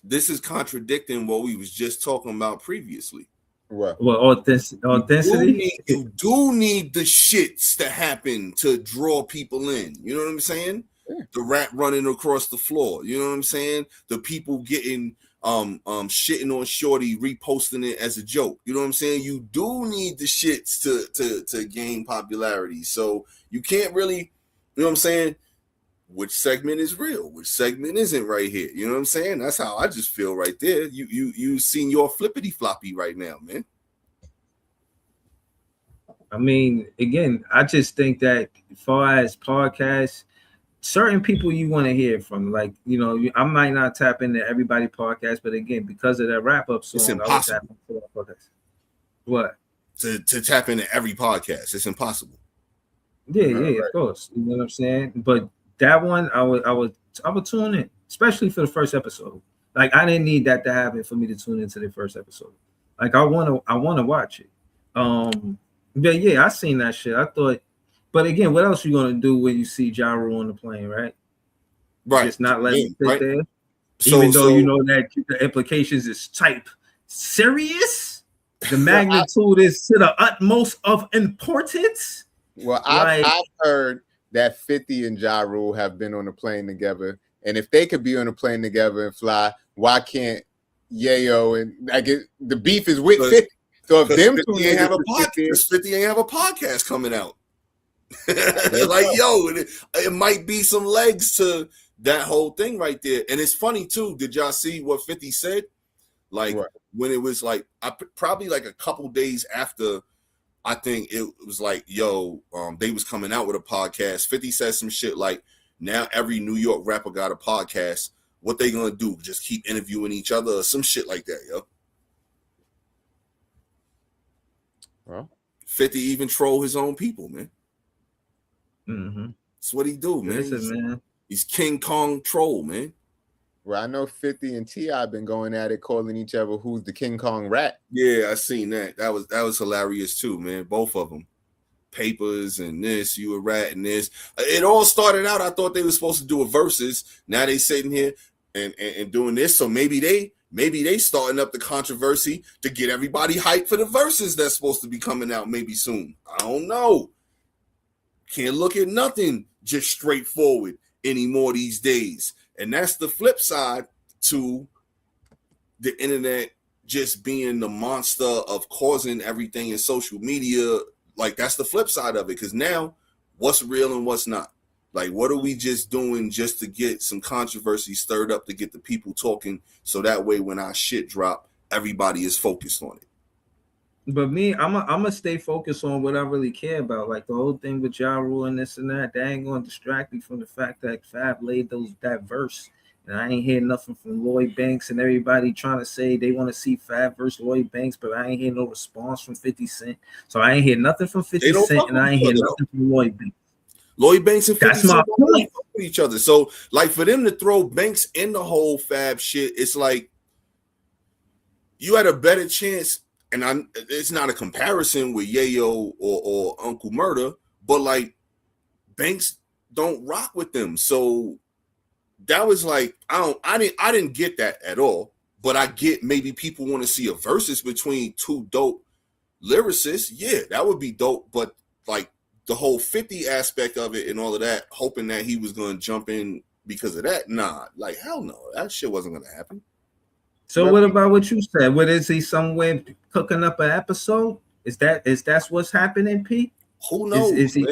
This is contradicting what we was just talking about previously. What? Authenticity? You do need the shits to happen to draw people in. You know what I'm saying? Yeah. The rat running across the floor. You know what I'm saying? The people getting shitting on Shorty, reposting it as a joke. You know what I'm saying? You do need the shits to gain popularity. So you can't really, you know what I'm saying? Which segment is real? Which segment isn't right here? You know what I'm saying? That's how I just feel right there. You seen your flippity floppy right now, man. I mean, again, I just think that as far as podcasts, certain people you want to hear from, like, I might not tap into everybody podcast, but again, because of that wrap up song, it's impossible. I would tap into that podcast. What? To tap into every podcast, it's impossible. Yeah, right. Of course. You know what I'm saying? But that one, I would tune in, especially for the first episode. Like, I didn't need that to happen for me to tune into the first episode. Like, I want to watch it. But yeah, I seen that shit. I thought. But again, what else you gonna do when you see Ja Rule on the plane, right? Right. Just not let him sit there. Even though you know that the implications is type serious, the magnitude is to the utmost of importance. Well, I've heard that 50 and Ja Rule have been on a plane together, and if they could be on a plane together and fly, why can't Yayo and the beef is with 50? So if them 50 ain't have a podcast, 50 ain't have a podcast coming out. Like, it might be some legs to that whole thing right there. And it's funny too. Did y'all see what 50 said? Like, when it was like, probably like a couple days after, I think it was like, they was coming out with a podcast. 50 said some shit like, now every New York rapper got a podcast. What they gonna do? Just keep interviewing each other or some shit like that, yo. Well, 50 even troll his own people, man. Mm-hmm. That's what he do, man. Listen, He's King Kong troll, man. Well, I know 50 and T.I. been going at it, calling each other who's the King Kong rat. Yeah, I seen that. That was hilarious too, man. Both of them. Papers and this, you a rat and this. It all started out, I thought they were supposed to do a versus. Now they sitting here and doing this. So maybe they starting up the controversy to get everybody hyped for the verses that's supposed to be coming out maybe soon. I don't know. Can't look at nothing just straightforward anymore these days. And that's the flip side to the internet just being the monster of causing everything in social media. Like, that's the flip side of it. Because now, what's real and what's not? Like, what are we just doing just to get some controversy stirred up to get the people talking so that way when our shit drop, everybody is focused on it? But me, I'm stay focused on what I really care about. Like the whole thing with Ja Rule and this and that. That ain't gonna distract me from the fact that Fab laid that verse. And I ain't hear nothing from Lloyd Banks and everybody trying to say they want to see Fab versus Lloyd Banks, but I ain't hear no response from 50 Cent. So I ain't hear nothing from 50 Cent, and I ain't hear nothing from Lloyd Banks. Lloyd Banks and 50 That's my point. With each other. So, like, for them to throw Banks in the whole Fab shit, it's like you had a better chance. And it's not a comparison with Yayo or Uncle Murder, but like Banks don't rock with them. So that was like I didn't get that at all. But I get maybe people want to see a versus between two dope lyricists. Yeah, that would be dope. But like the whole 50 aspect of it and all of that, hoping that he was going to jump in because of that. Nah, like hell no, that shit wasn't going to happen. So what about what you said? What is he somewhere cooking up an episode? Is that what's happening, Pete? Who knows? Is he?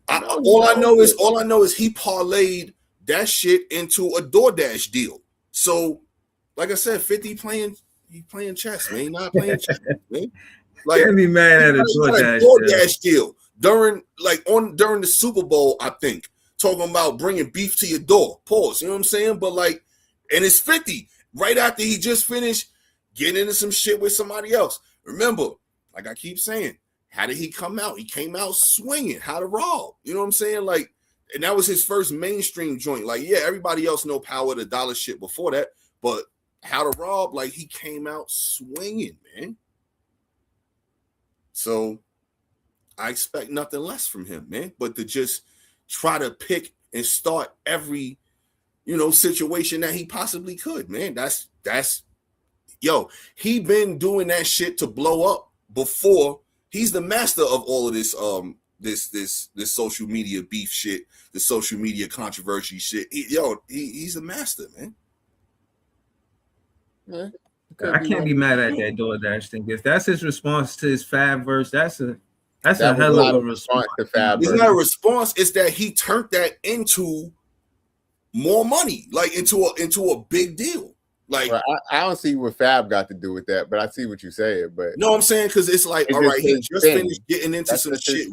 All I know is he parlayed that shit into a DoorDash deal. So, like I said, 50 playing chess, man. He's not playing chess, man. Like can't be mad at a DoorDash deal during the Super Bowl, I think, talking about bringing beef to your door. Pause. You know what I'm saying? But like, and it's 50 right after he just finished getting into some shit with somebody else. Remember, like I keep saying, how did he come out? He came out swinging. How to rob? You know what I'm saying? Like, and that was his first mainstream joint. Like, yeah, everybody else know Power the Dollar shit before that, but How to Rob, like he came out swinging, man. So I expect nothing less from him, man. But to just try to pick and start every, situation that he possibly could, man. That's he been doing that shit to blow up before. He's the master of all of this this social media beef shit, the social media controversy shit. He's a master, man. I can't be mad at that DoorDash thing. If that's his response to his Fab verse, that's a hell of a response to Fab. It's not a response. It's that he turned that into more money, like into a big deal. Like, well, I don't see what Fab got to do with that, but I see what you said. But no, I'm saying because it's like, all right, he just finished getting into some shit.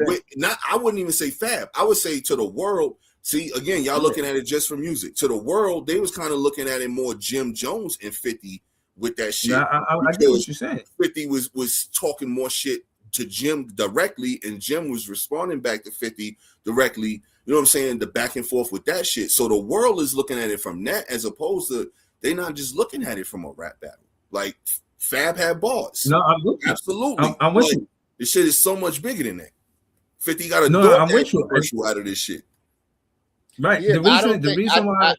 I wouldn't even say Fab. I would say to the world. See, again, y'all looking at it just for music. To the world, they was kind of looking at it more Jim Jones and 50 with that shit. Yeah, I get what you're saying. 50 was talking more shit to Jim directly, and Jim was responding back to 50 directly. You know what I'm saying? The back and forth with that shit. So the world is looking at it from that, as opposed to they're not just looking at it from a rap battle. Like Fab had bars. No, I'm with you. Absolutely. I'm with you. This shit is so much bigger than that. 50 got a commercial out of this shit. Right. Yeah, the reason why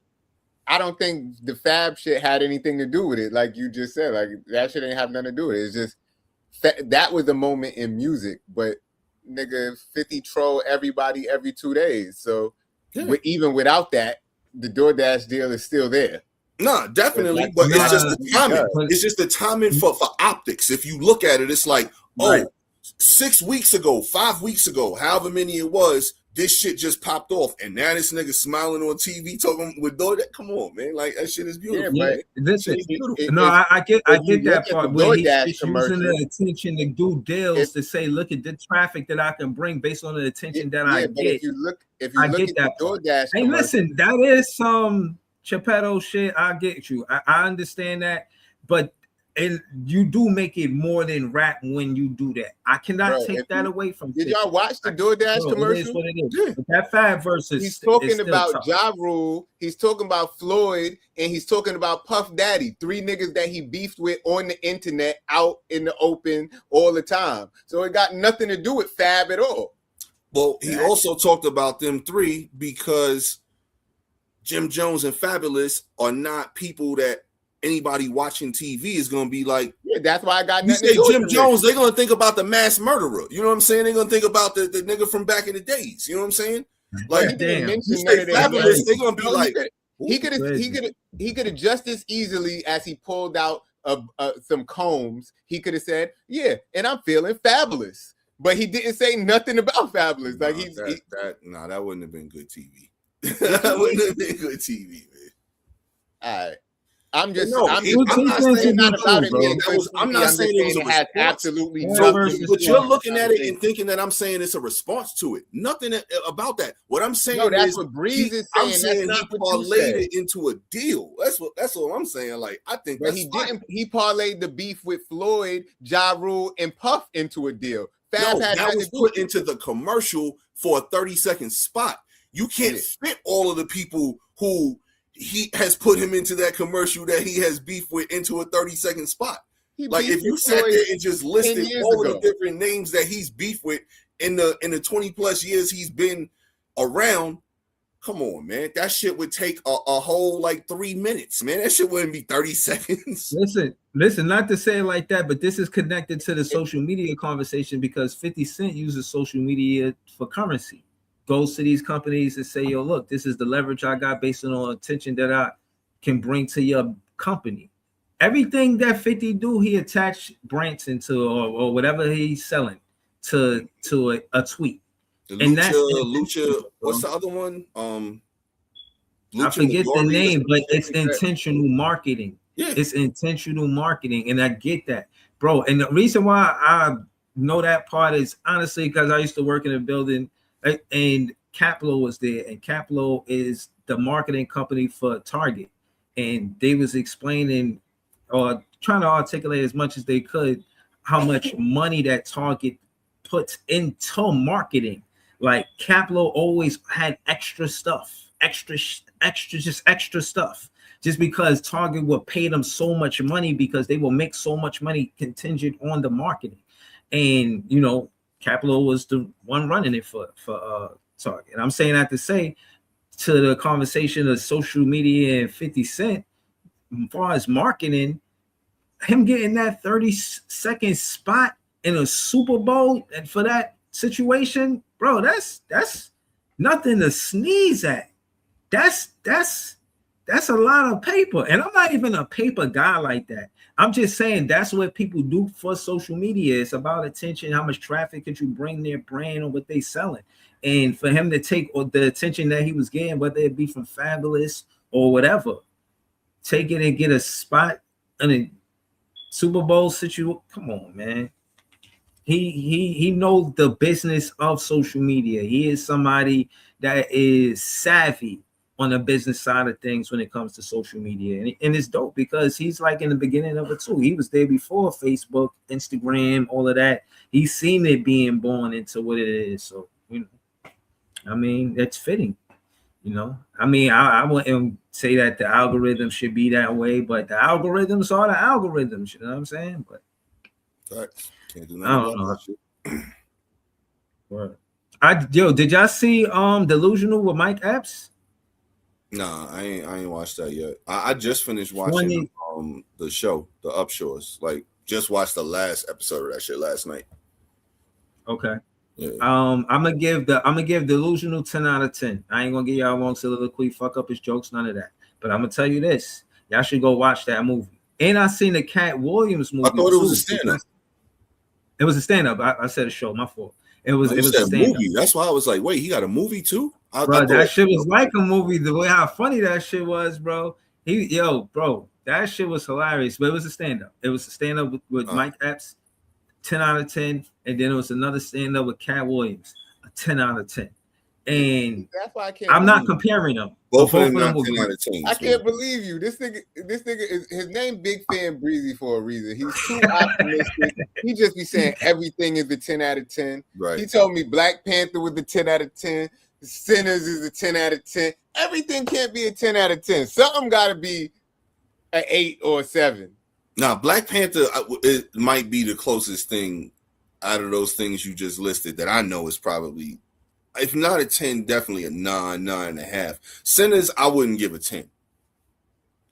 I don't think the Fab shit had anything to do with it. Like you just said, like that shit ain't have nothing to do with it. It's just that was a moment in music, but nigga, 50 troll everybody every 2 days. So even without that, the DoorDash deal is still there. No, definitely, but it's just the timing. It's just the timing for optics. If you look at it, it's like, 6 weeks ago, 5 weeks ago, however many it was, this shit just popped off, and now this nigga smiling on TV talking with DoorDash. Come on, man, like that shit is beautiful. Yeah, listen, I get that part where he's using the attention to do deals to say, look at the traffic that I can bring based on the attention that I get. If you look at that DoorDash, hey, listen, that is some Chappelle shit. I get you. I understand that, but. And you do make it more than rap when you do that. I cannot take that away from you. Did y'all watch the DoorDash commercial? It is what it is. Yeah. That Fab versus he's talking about Ja Rule, he's talking about Floyd, and he's talking about Puff Daddy, 3 niggas that he beefed with on the internet, out in the open all the time. So it got nothing to do with Fab at all. Well, he also talked about them 3 because Jim Jones and Fabulous are not people that anybody watching TV is gonna be like, yeah, that's why I got you say Jim Jones, they're gonna think about the mass murderer. You know what I'm saying? They're gonna think about the nigga from back in the days. You know what I'm saying? Like, damn, you say Fabulous, they're gonna be like, he could have just as easily as he pulled out some combs, he could have said, yeah, and I'm feeling fabulous, but he didn't say nothing about Fabulous. Like that wouldn't have been good TV. That wouldn't have been good TV, man. All right. I'm just No, I'm not saying saying not about it bro. being I'm not saying it was a it has response. absolutely No, nothing. but you're looking at it and thinking that I'm saying it's a response to it. Nothing about that. What I'm saying no, that's is what Breeze is saying. I'm saying that's he not what you parlayed said. it into a deal. That's what I'm saying. Like, I think but he didn't. He parlayed the beef with Floyd, Ja Rule, and Puff into a deal. Fab had that was put into the commercial for a 30-second spot. You can't fit all of the people who he has put him into that commercial that he has beef with into a 30-second spot. Like, if you sat there and just listed all of the different names that he's beef with in the 20 plus years he's been around, come on, man. That shit would take a whole like 3 minutes, man. That shit wouldn't be 30 seconds. Listen, not to say it like that, but this is connected to the social media conversation because 50 Cent uses social media for currency. Goes to these companies and say, yo, look, this is the leverage I got based on attention that I can bring to your company. Everything that 50 do, he attach Branson to or whatever he's selling to a tweet. Lucha, what's the other one? I forget the name, but it's intentional marketing. Yeah. It's intentional marketing, and I get that, bro. And the reason why I know that part is honestly because I used to work in a building, and Caplo was there, and Caplo is the marketing company for Target, and they was explaining or trying to articulate as much as they could how much money that Target puts into marketing. Like Caplo always had extra stuff, extra stuff, just because Target would pay them so much money because they will make so much money contingent on the marketing. And you know, Caplo was the one running it for Target. And I'm saying that to say to the conversation of social media and 50 Cent, as far as marketing, him getting that 30-second spot in a Super Bowl and for that situation, bro, that's nothing to sneeze at. That's a lot of paper. And I'm not even a paper guy like that. I'm just saying that's what people do for social media. It's about attention. How much traffic could you bring their brand or what they selling? And for him to take the attention that he was getting, whether it be from Fabulous or whatever, take it and get a spot in a Super Bowl situation. Come on, man. He knows the business of social media. He is somebody that is savvy on the business side of things when it comes to social media. And it's dope because he's like in the beginning of it too. He was there before Facebook, Instagram, all of that. He's seen it being born into what it is. So, you know, I mean, that's fitting. You know, I mean, I wouldn't say that the algorithm should be that way, but the algorithms are the algorithms. You know what I'm saying? But right. Can't do I don't know. Yo, did y'all see Delusional with Mike Epps? Nah, I ain't watched that yet. I just finished watching the show, The Upshores. Like, just watched the last episode of that shit last night. Okay. Yeah. I'm gonna give Delusional 10 out of 10. I ain't gonna give y'all one soliloquy, fuck up his jokes, none of that. But I'm gonna tell you this: y'all should go watch that movie. And I seen the Cat Williams movie. I thought it was a stand-up. It was a stand-up. I said a show. My fault. It was a stand-up movie. That's why I was like, wait, he got a movie too? Bro, that shit was like a movie. The way how funny that shit was, bro. Bro, that shit was hilarious. But it was a stand-up. It was a stand-up with Mike Epps, 10 out of 10. And then it was another stand-up with Cat Williams, a 10 out of 10. And that's why I'm not comparing them. Both of them were 10 out of 10. I can't believe you. This nigga is his name Big Fan Breezy for a reason. He's too optimistic. He just be saying everything is a 10 out of 10. Right. He told me Black Panther was a 10 out of 10. Sinners is a 10 out of 10. Everything can't be a 10 out of 10. Something got to be an 8 or a 7. Now, Black Panther, it might be the closest thing out of those things you just listed that I know is probably, if not a 10, definitely a 9.5. Sinners, I wouldn't give a 10.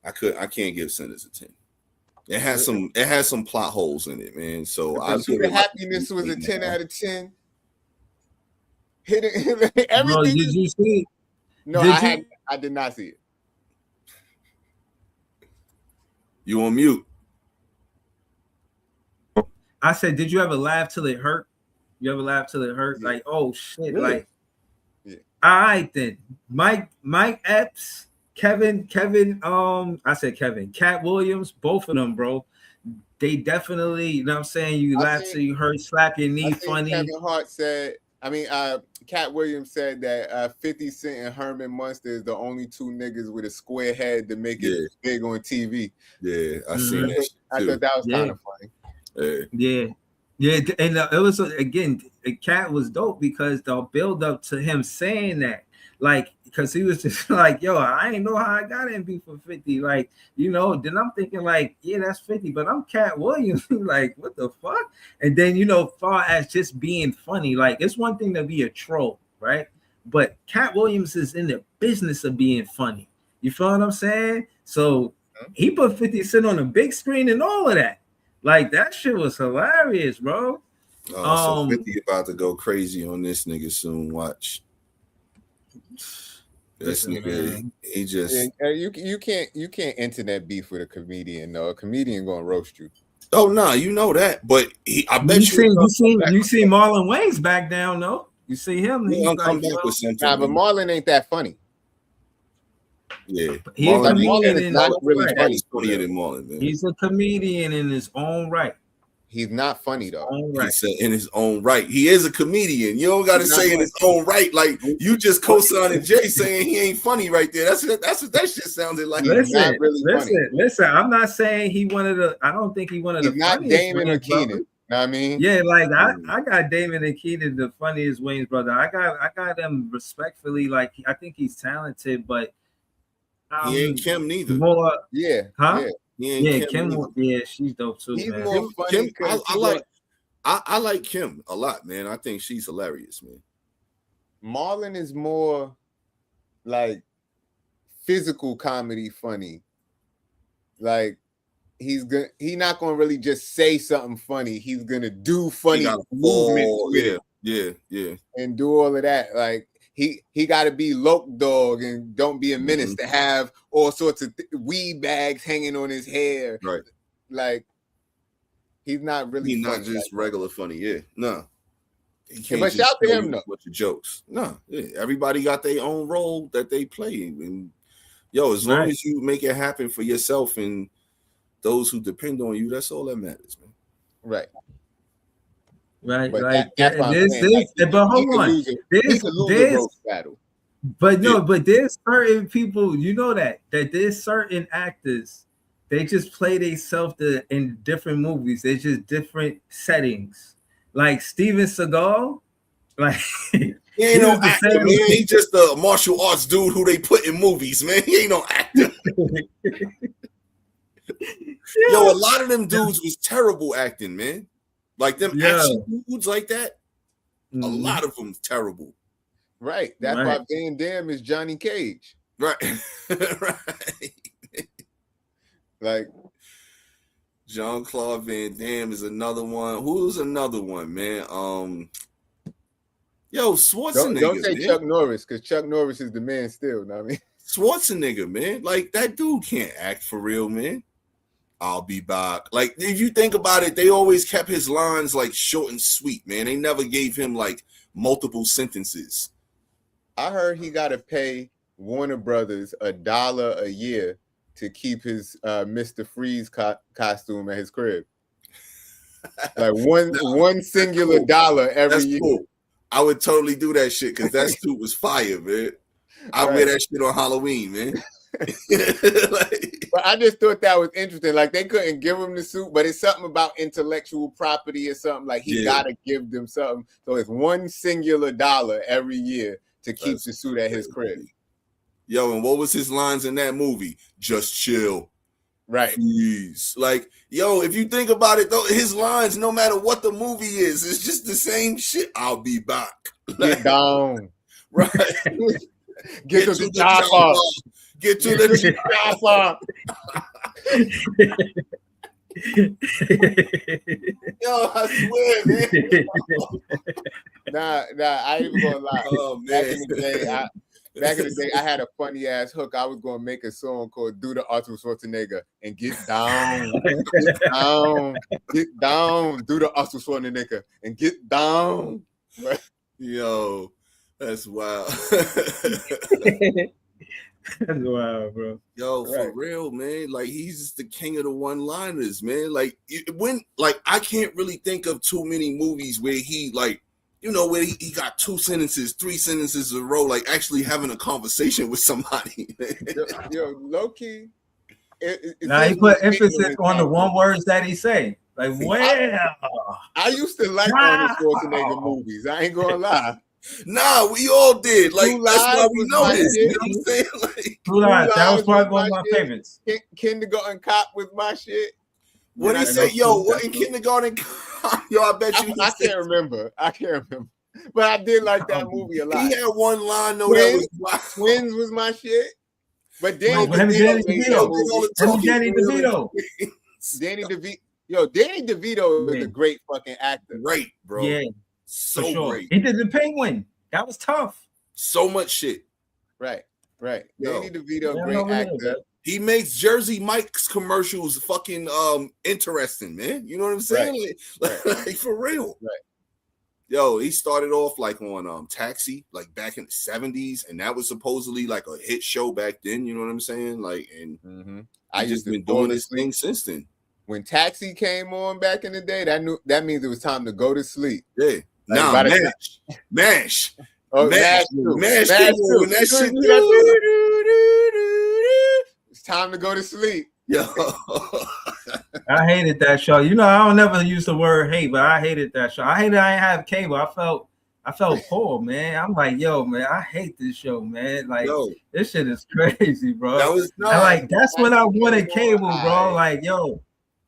I can't give Sinners a 10. It has some plot holes in it, man. So I think the Happiness was a 10 out of 10. Everything. Bro, did you see it? No, I did not see it. You on mute? I said, did you ever laugh till it hurt? You ever laugh till it hurt? Yeah. Like, oh shit! Really? Like, yeah. All right then, Mike Epps I said Kevin, Cat Williams, both of them, bro. They definitely, you know what I'm saying? You laugh till you hurt, slap your knee funny. Kevin Hart said, Cat Williams said that 50 Cent and Herman Munster is the only two niggas with a square head to make it big on TV. Yeah, I seen that shit too. I thought that was kind of funny. Yeah, and it was again, Cat was dope because the build up to him saying that, like, because he was just like, yo, I ain't know how I got in beef for 50, like, you know. Then I'm thinking like, yeah, that's 50, but I'm Cat Williams, like, what the fuck? And then, you know, far as just being funny, like, it's one thing to be a troll, right? But Cat Williams is in the business of being funny. You feel what I'm saying? So he put 50 Cent on the big screen and all of that. Like, that shit was hilarious, bro. So 50 about to go crazy on this nigga soon. Watch. This nigga, he just you can't internet beef with a comedian. No, a comedian gonna roast you. Oh no, you know that. But I bet you see Marlon Wayans back down though. You see him? He's gonna come back with something. Nah, but Marlon ain't that funny. Yeah, Marlon is not really funny. He's funnier than Marlon, man. He's a comedian in his own right. He's not funny though. He said in his own right. He is a comedian. You don't got to say in his own right. Like you just co-signing Jay saying he ain't funny right there. That's what that shit sounded like. Listen. I'm not saying he wanted to. I don't think he wanted to. Not Damon or Keenan. Know what I mean? Yeah, like I got Damon and Keenan, the funniest Wayans brother. I got them respectfully. Like I think he's talented, but he ain't Kim neither. More, yeah, huh? Yeah. Kim. Yeah, she's dope too. He's man. more funny. Kim, I like Kim a lot, man. I think she's hilarious, man. Marlon is more like physical comedy funny. Like he's not gonna really just say something funny. He's gonna do funny movements. Yeah. And do all of that. Like he got to be loc dog and don't be a menace to have all sorts of weed bags hanging on his hair. Right. Like he's not really. He's not just regular funny. Yeah. No. But shout to him though. With your jokes. No. Yeah. Everybody got their own role that they play, and as long as you make it happen for yourself and those who depend on you, that's all that matters, man. Right. Right, but like but hold on. But there's certain people, you know that there's certain actors, they just play themselves in different movies. They're just different settings. Like Steven Seagal, like he ain't no actor, man. He just a martial arts dude who they put in movies, man. He ain't no actor. A lot of them dudes was terrible acting, man. Like them action dudes like that, a lot of them terrible. Right. That's why Van Damme is Johnny Cage. Right. Like Jean-Claude Van Damme is another one. Who's another one, man? Schwarzenegger. Don't say man. Chuck Norris, because Chuck Norris is the man still. Know what I mean? Schwarzenegger, man. Like that dude can't act for real, man. I'll be back. Like, if you think about it, they always kept his lines like short and sweet, man. They never gave him like multiple sentences. I heard he got to pay Warner Brothers $1 a year to keep his Mr. Freeze costume at his crib. Like one singular dollar every year. Cool. I would totally do that shit because that suit was fire, man. I wear that shit on Halloween, man. But I just thought that was interesting. Like they couldn't give him the suit, but it's something about intellectual property or something. Like he gotta give them something. So it's one singular dollar every year to keep the suit at his crib. And what was his lines in that movie? Just chill. Right. Please. Like, if you think about it, though, his lines, no matter what the movie is, it's just the same shit. I'll be back. Get down. Right. Get to the chopper. Get to the chopper. I swear, man. Nah, I ain't even gonna lie. Oh, man. Back in the day, I had a funny ass hook. I was gonna make a song called "Do the Arnold Schwarzenegger" and get down, get down, do the Arnold Schwarzenegger and get down. Yo, that's wild. That's wild, bro. Yo, for real, man. Like he's just the king of the one-liners, man. Like I can't really think of too many movies where he like, you know, where he got 2 sentences, 3 sentences in a row, like actually having a conversation with somebody. yo, low key. Now he put emphasis on the one words that he say. Like, well, I used to like Arnold Schwarzenegger movies. I ain't gonna lie. Nah, we all did. Like that's why we know this. You know what I'm saying? Like, True Lies. That was probably one of my favorites. Kindergarten Cop was my shit. What he say? Yo, what in Kindergarten Cop? Yo, I bet you. I can't remember. But I did like that movie a lot. He had one line though. Twins was my shit. But Danny DeVito. Danny DeVito is a great fucking actor. Right, bro. Yeah, so sure. Great. He did the Penguin. That was tough. So much shit. Right. Danny DeVito, great actor. He makes Jersey Mike's commercials fucking interesting, man. You know what I'm saying? Right. Like for real. Right. Yo, he started off like on Taxi, like back in the 70s, and that was supposedly like a hit show back then. You know what I'm saying? Like, and I just been doing this thing since then. When Taxi came on back in the day, that means it was time to go to sleep. Yeah. Like MASH. Oh, MASH too. That shit. It's time to go to sleep. Yo. I hated that show. You know, I don't never use the word hate, but I hated that show. I didn't have cable. I felt poor, man. I'm like, yo, man, I hate this show, man. Like, this shit is crazy, bro. That's when I wanted cable, bro. Like, yo,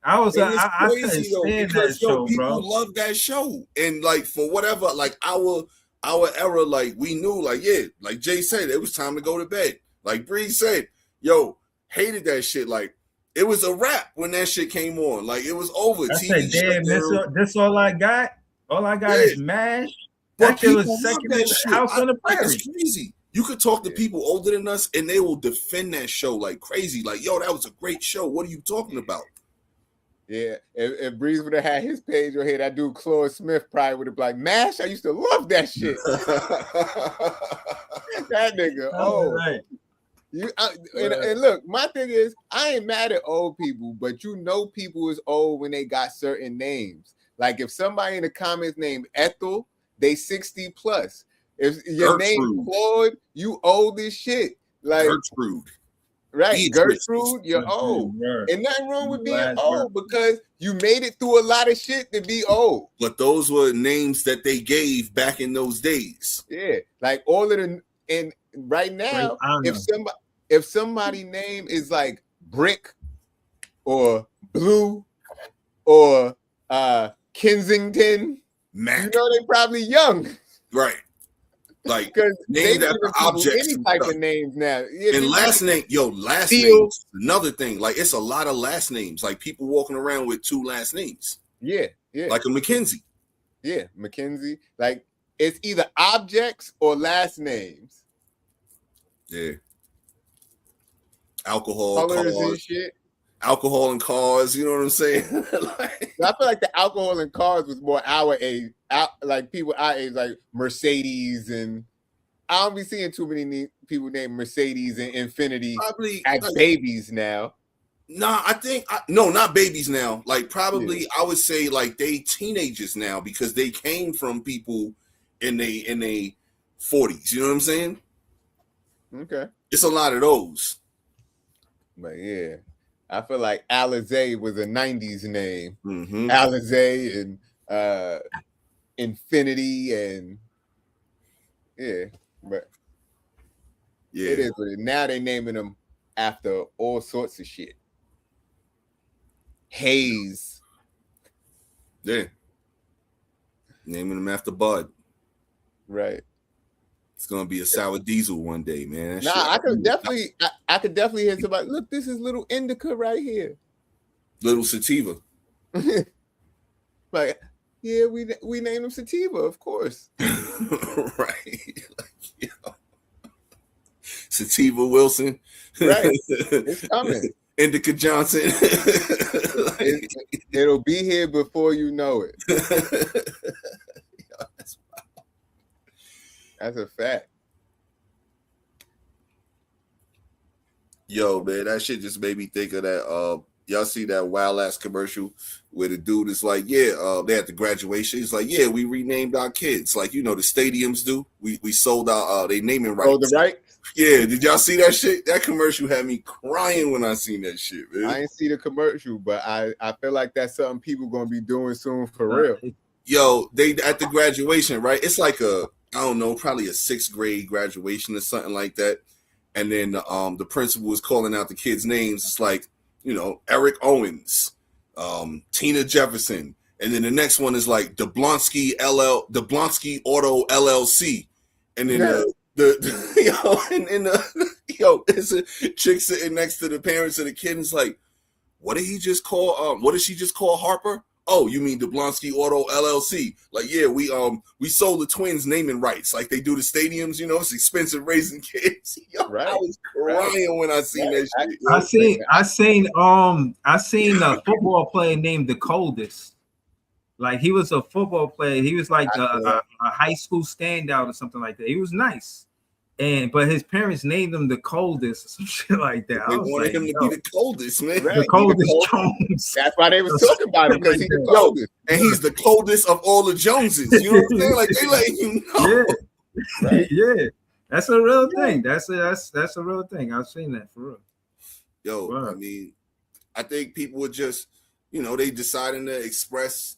I couldn't stand that show, people bro. Love that show, and like for whatever, like our era, like we knew, like like Jay said, it was time to go to bed. Like Bree said, yo, hated that shit. Like it was a wrap when that shit came on. Like it was over. I said, damn, this all I got. All I got is MASH. That shit was second in the House on the Prairie. It's crazy. You could talk to people older than us, and they will defend that show like crazy. Like, yo, that was a great show. What are you talking about? Yeah, if Breeze would have had his page right here, that dude Claude Smith probably would have been like, MASH, I used to love that shit. That nigga, right. And look, my thing is, I ain't mad at old people, but you know people is old when they got certain names. Like if somebody in the comments named Ethel, they 60 plus. If your name Claude, you old as shit. Like Gertrude. Right, Gertrude, you're old. And nothing wrong with being old because you made it through a lot of shit to be old. But those were names that they gave back in those days. Yeah, like all of the, and right now, if somebody name is like Brick or Blue or Kensington, Mac. you know they probably young. Right. Like because named after objects any type of names now. Yeah, and last name, last names. Another thing, like it's a lot of last names. Like people walking around with 2 last names. Yeah. Like a McKenzie. Yeah, McKenzie. Like it's either objects or last names. Yeah. Alcohol, colors cars, and shit. Alcohol and cars. You know what I'm saying? I feel like the alcohol and cars was more our age. Like people our age, like Mercedes, and I don't be seeing too many people named Mercedes and Infinity probably as like, babies now. Nah, I think no, not babies now. Like probably I would say like they teenagers now because they came from people in they 40s. You know what I'm saying? Okay, it's a lot of those. But yeah, I feel like Alizé was a 90s name. Mm-hmm. Alizé and Infinity and but it is what it. Now they naming them after all sorts of shit. Hayes, naming them after Bud. Right. It's gonna be a sour diesel one day, man. I could definitely hear somebody. Look, this is little indica right here. Little sativa. Like. Yeah, we named him Sativa, of course. Right. Like, Sativa Wilson. Right. It's coming. Indica Johnson. It'll be here before you know it. That's a fact. Yo, man, that shit just made me think of that. Y'all see that wild ass commercial where the dude is like, yeah, they at the graduation. He's like, yeah, we renamed our kids, like the stadiums do. We sold our they naming rights. Oh, the right? Yeah, did y'all see that shit? That commercial had me crying when I seen that shit, man. I didn't see the commercial, but I feel like that's something people gonna be doing soon for real. Yo, they at the graduation, right? It's like I don't know, probably a 6th grade graduation or something like that. And then the principal was calling out the kids' names. It's like, Eric Owens, Tina Jefferson, and then the next one is like DeBlonsky Auto LLC, and then it's a chick sitting next to the parents of the kid. And it's like, what did he just call? What did she just call Harper? Oh, you mean DeBlonsky Auto LLC? Like, yeah, we sold the Twins naming rights, like they do the stadiums. It's expensive raising kids. Yo, right. I was crying when I seen that shit. I seen a football player named the Coldest. Like, he was a football player. He was like a high school standout or something like that. He was nice. But his parents named him the Coldest or some shit like that. They wanted him to be the coldest, man. The coldest Jones. That's why they was talking about him, because he's the coldest. And he's the coldest of all the Joneses. You know what I'm saying? Like, they letting you know. Yeah. Right. Yeah. That's a real thing. That's a real thing. I've seen that for real. Yo, wow. I mean, I think people were just, they deciding to express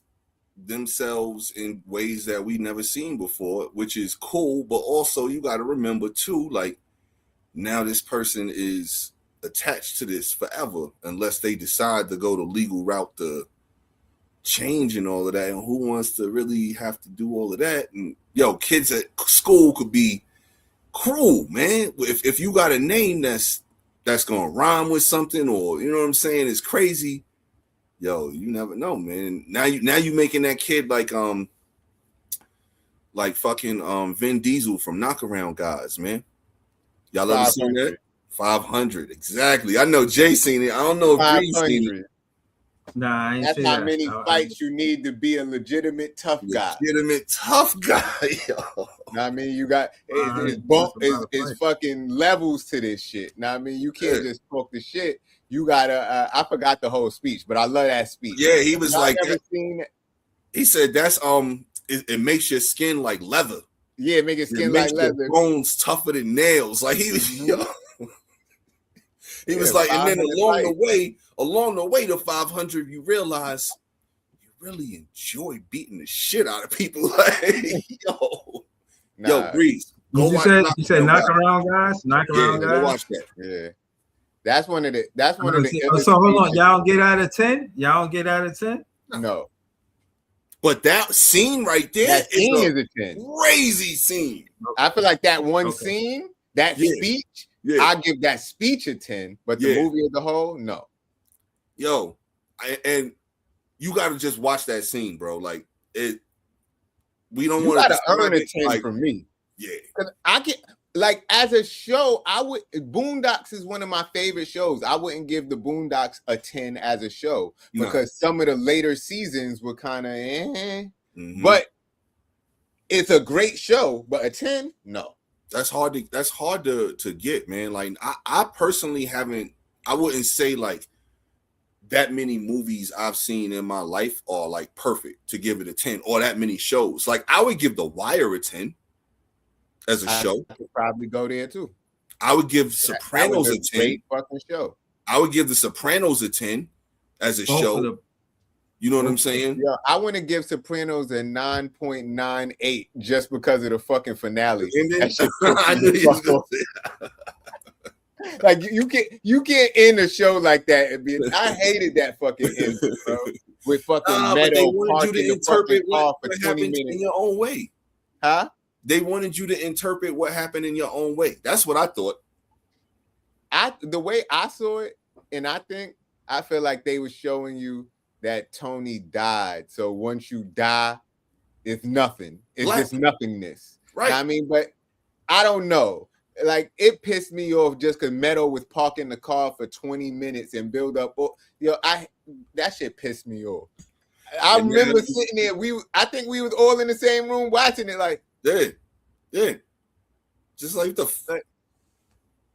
themselves in ways that we never seen before, which is cool. But also, you got to remember too, like, now this person is attached to this forever unless they decide to go the legal route to change and all of that. And who wants to really have to do all of that? And kids at school could be cruel, man. If you got a name that's gonna rhyme with something, or you know what I'm saying, it's crazy. Yo, you never know, man. Now you making that kid like fucking Vin Diesel from Knockaround Guys, man. Y'all ever seen that? 500, exactly. I know Jay seen it. I don't know if Green seen it. Nah, I ain't that's how many fights you need to be a legitimate tough guy. Legitimate tough guy, yo. I mean, you got it's fucking levels to this shit. Now, I mean, you can't just talk the shit. You gotta. I forgot the whole speech, but I love that speech. Yeah, he was like, he said that's it makes your skin like leather. Yeah, it makes your skin like leather. Bones tougher than nails. Like he was, he was like, and then along the way to 500, you realize you really enjoy beating the shit out of people. Like, yo, Breeze. You said Knockaround Guys. Knockaround Guys. Go watch that. Yeah. That's one of the. So hold on, y'all don't get out of 10. Y'all don't get out of 10. No. But that scene right there is a 10. Crazy scene. I feel like that one scene, that speech, I give that speech a 10. But the movie as a whole, no. Yo, and you got to just watch that scene, bro. Like it. We don't want to earn a 10 from me. Yeah, because I get. Like, as a show, Boondocks is one of my favorite shows. I wouldn't give the Boondocks a 10 as a show because some of the later seasons were kind of but it's a great show, but a 10, no. That's hard to get, man. Like, I personally haven't, I wouldn't say like that many movies I've seen in my life are like perfect to give it a 10, or that many shows. Like, I would give The Wire a 10. As a show, I could probably go there too. I would give Sopranos a 10. Great fucking show. I would give The Sopranos a 10 as a show. You know what I'm saying? Yeah, I want to give Sopranos a 9.98 just because of the fucking finale. And then, I knew you was gonna say. Like, you can't end a show like that. I hated that fucking end, bro. With fucking Meadow parking the fucking car for 20 minutes in your own way, huh? They wanted you to interpret what happened in your own way. That's what I thought. The way I saw it, and I feel like they were showing you that Tony died. So once you die, it's nothing. It's just nothingness. Right. I mean, but I don't know. Like, it pissed me off just because Meadow was parking the car for 20 minutes and build up. That shit pissed me off. I remember sitting there. I think we was all in the same room watching it. Like, yeah. Just like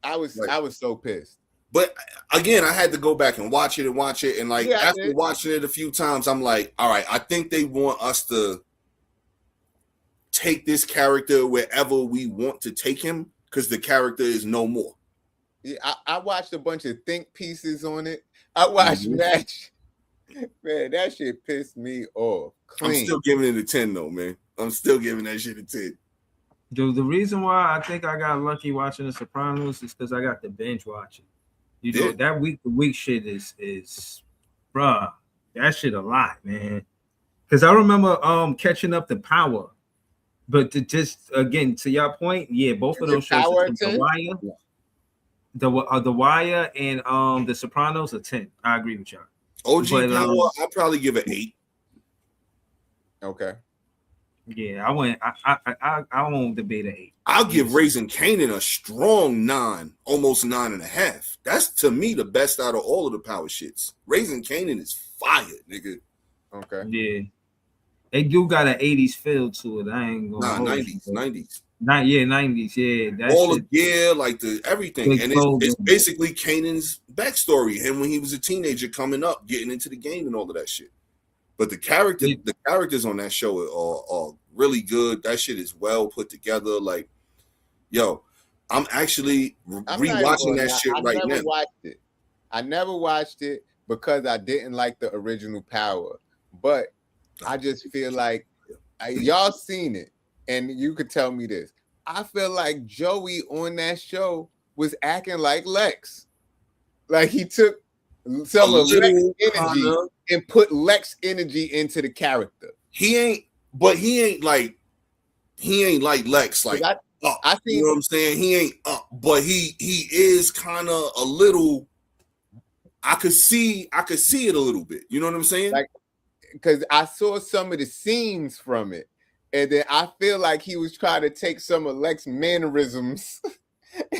I was so pissed. But again, I had to go back and watch it, and like Yeah, after watching it a few times, I'm like, all right, I think they want us to take this character wherever we want to take him because the character is no more. yeah, I watched a bunch of think pieces on it. I watched Match. Man, that shit pissed me off. Clean. I'm still giving it a 10 though, man. I'm still giving that shit a 10. The reason why I think I got lucky watching The Sopranos is because I got the binge watching. You know, that week to week shit is bruh, that shit a lot, man. Because I remember catching up to Power. But to just again to your point, yeah, both of those shows, The Wire and The Sopranos, are 10. I agree with y'all. OG Power, I'll probably give it 8. Okay. Yeah, I won't debate an 8. I'll give Raising Kanan a strong 9, almost 9.5. That's to me the best out of all of the Power shits. Raising Kanan is fire, nigga. Okay. Yeah. They do got an 80s feel to it. I ain't gonna 90s. 90s. Yeah. That all the gear, like the everything. And it's basically Kanan's backstory. Him when he was a teenager coming up, getting into the game and all of that shit. But the characters on that show are really good. That shit is well put together. Like, yo, I'm actually rewatching that shit right now. I never watched it because I didn't like the original Power. But I just feel like y'all seen it, and you could tell me this. I feel like Joey on that show was acting like Lex. Like he took some of Lex energy and put Lex energy into the character. He ain't like Lex. Like I think, you know what I'm saying? He ain't up, but he is kind of a little. I could see it a little bit. You know what I'm saying? Like, because I saw some of the scenes from it, and then I feel like he was trying to take some of Lex's mannerisms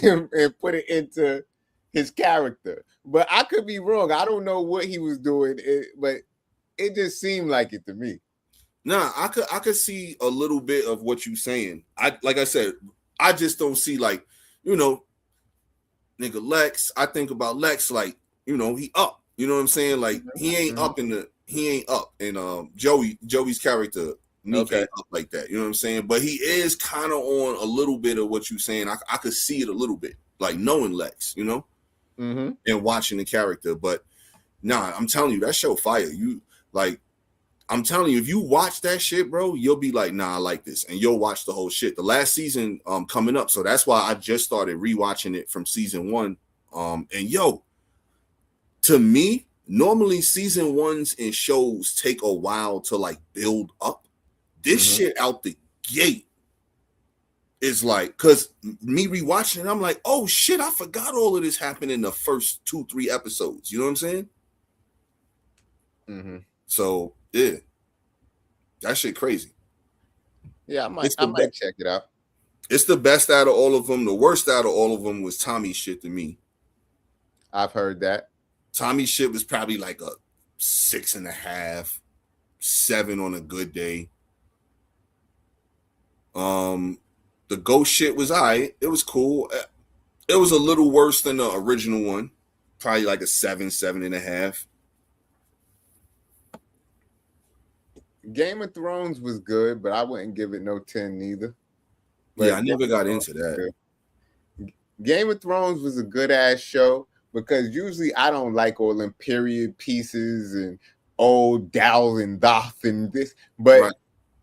and put it into his character. But I could be wrong. I don't know what he was doing, but it just seemed like it to me. Nah, I could see a little bit of what you're saying. Like I said, I just don't see, like, you know, nigga Lex. I think about Lex like, you know, he up. You know what I'm saying? Like he ain't up and Joey's character ain't up like that. You know what I'm saying? But he is kind of on a little bit of what you're saying. I could see it a little bit, like knowing Lex, you know, and watching the character. But nah, I'm telling you, that show fire. I'm telling you, if you watch that shit, bro, you'll be like, nah, I like this, and you'll watch the whole shit. The last season coming up, so that's why I just started rewatching it from season 1. And yo, to me, normally season 1s in shows take a while to like build up. This shit out the gate is like, because me rewatching it, I'm like, oh shit, I forgot all of this happened in the first 2-3 episodes. You know what I'm saying? So yeah, that shit crazy. Yeah, I might check it out. It's the best out of all of them. The worst out of all of them was Tommy's shit to me. I've heard that. Tommy's shit was probably like a 6.5, 7 on a good day. The ghost shit was alright. It was cool. It was a little worse than the original one. Probably like a 7, 7.5. Game of Thrones was good, but I wouldn't give it no 10 neither. But yeah, I never got into that. Game of Thrones was a good ass show because usually I don't like all them period pieces and old Dal and Doth and this, but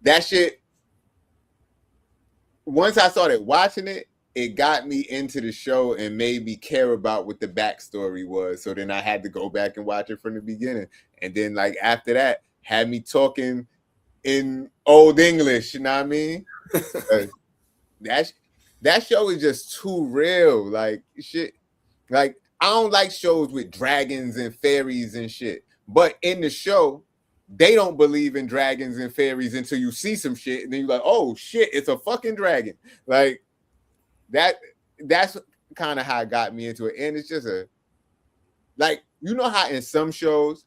that shit, once I started watching it, it got me into the show and made me care about what the backstory was. So then I had to go back and watch it from the beginning. And then like after that, had me talking in old English, you know what I mean? That show is just too real. Like shit. Like I don't like shows with dragons and fairies and shit. But in the show, they don't believe in dragons and fairies until you see some shit, and then you're like, oh shit, it's a fucking dragon. Like that's kind of how it got me into it. And it's just like, you know how in some shows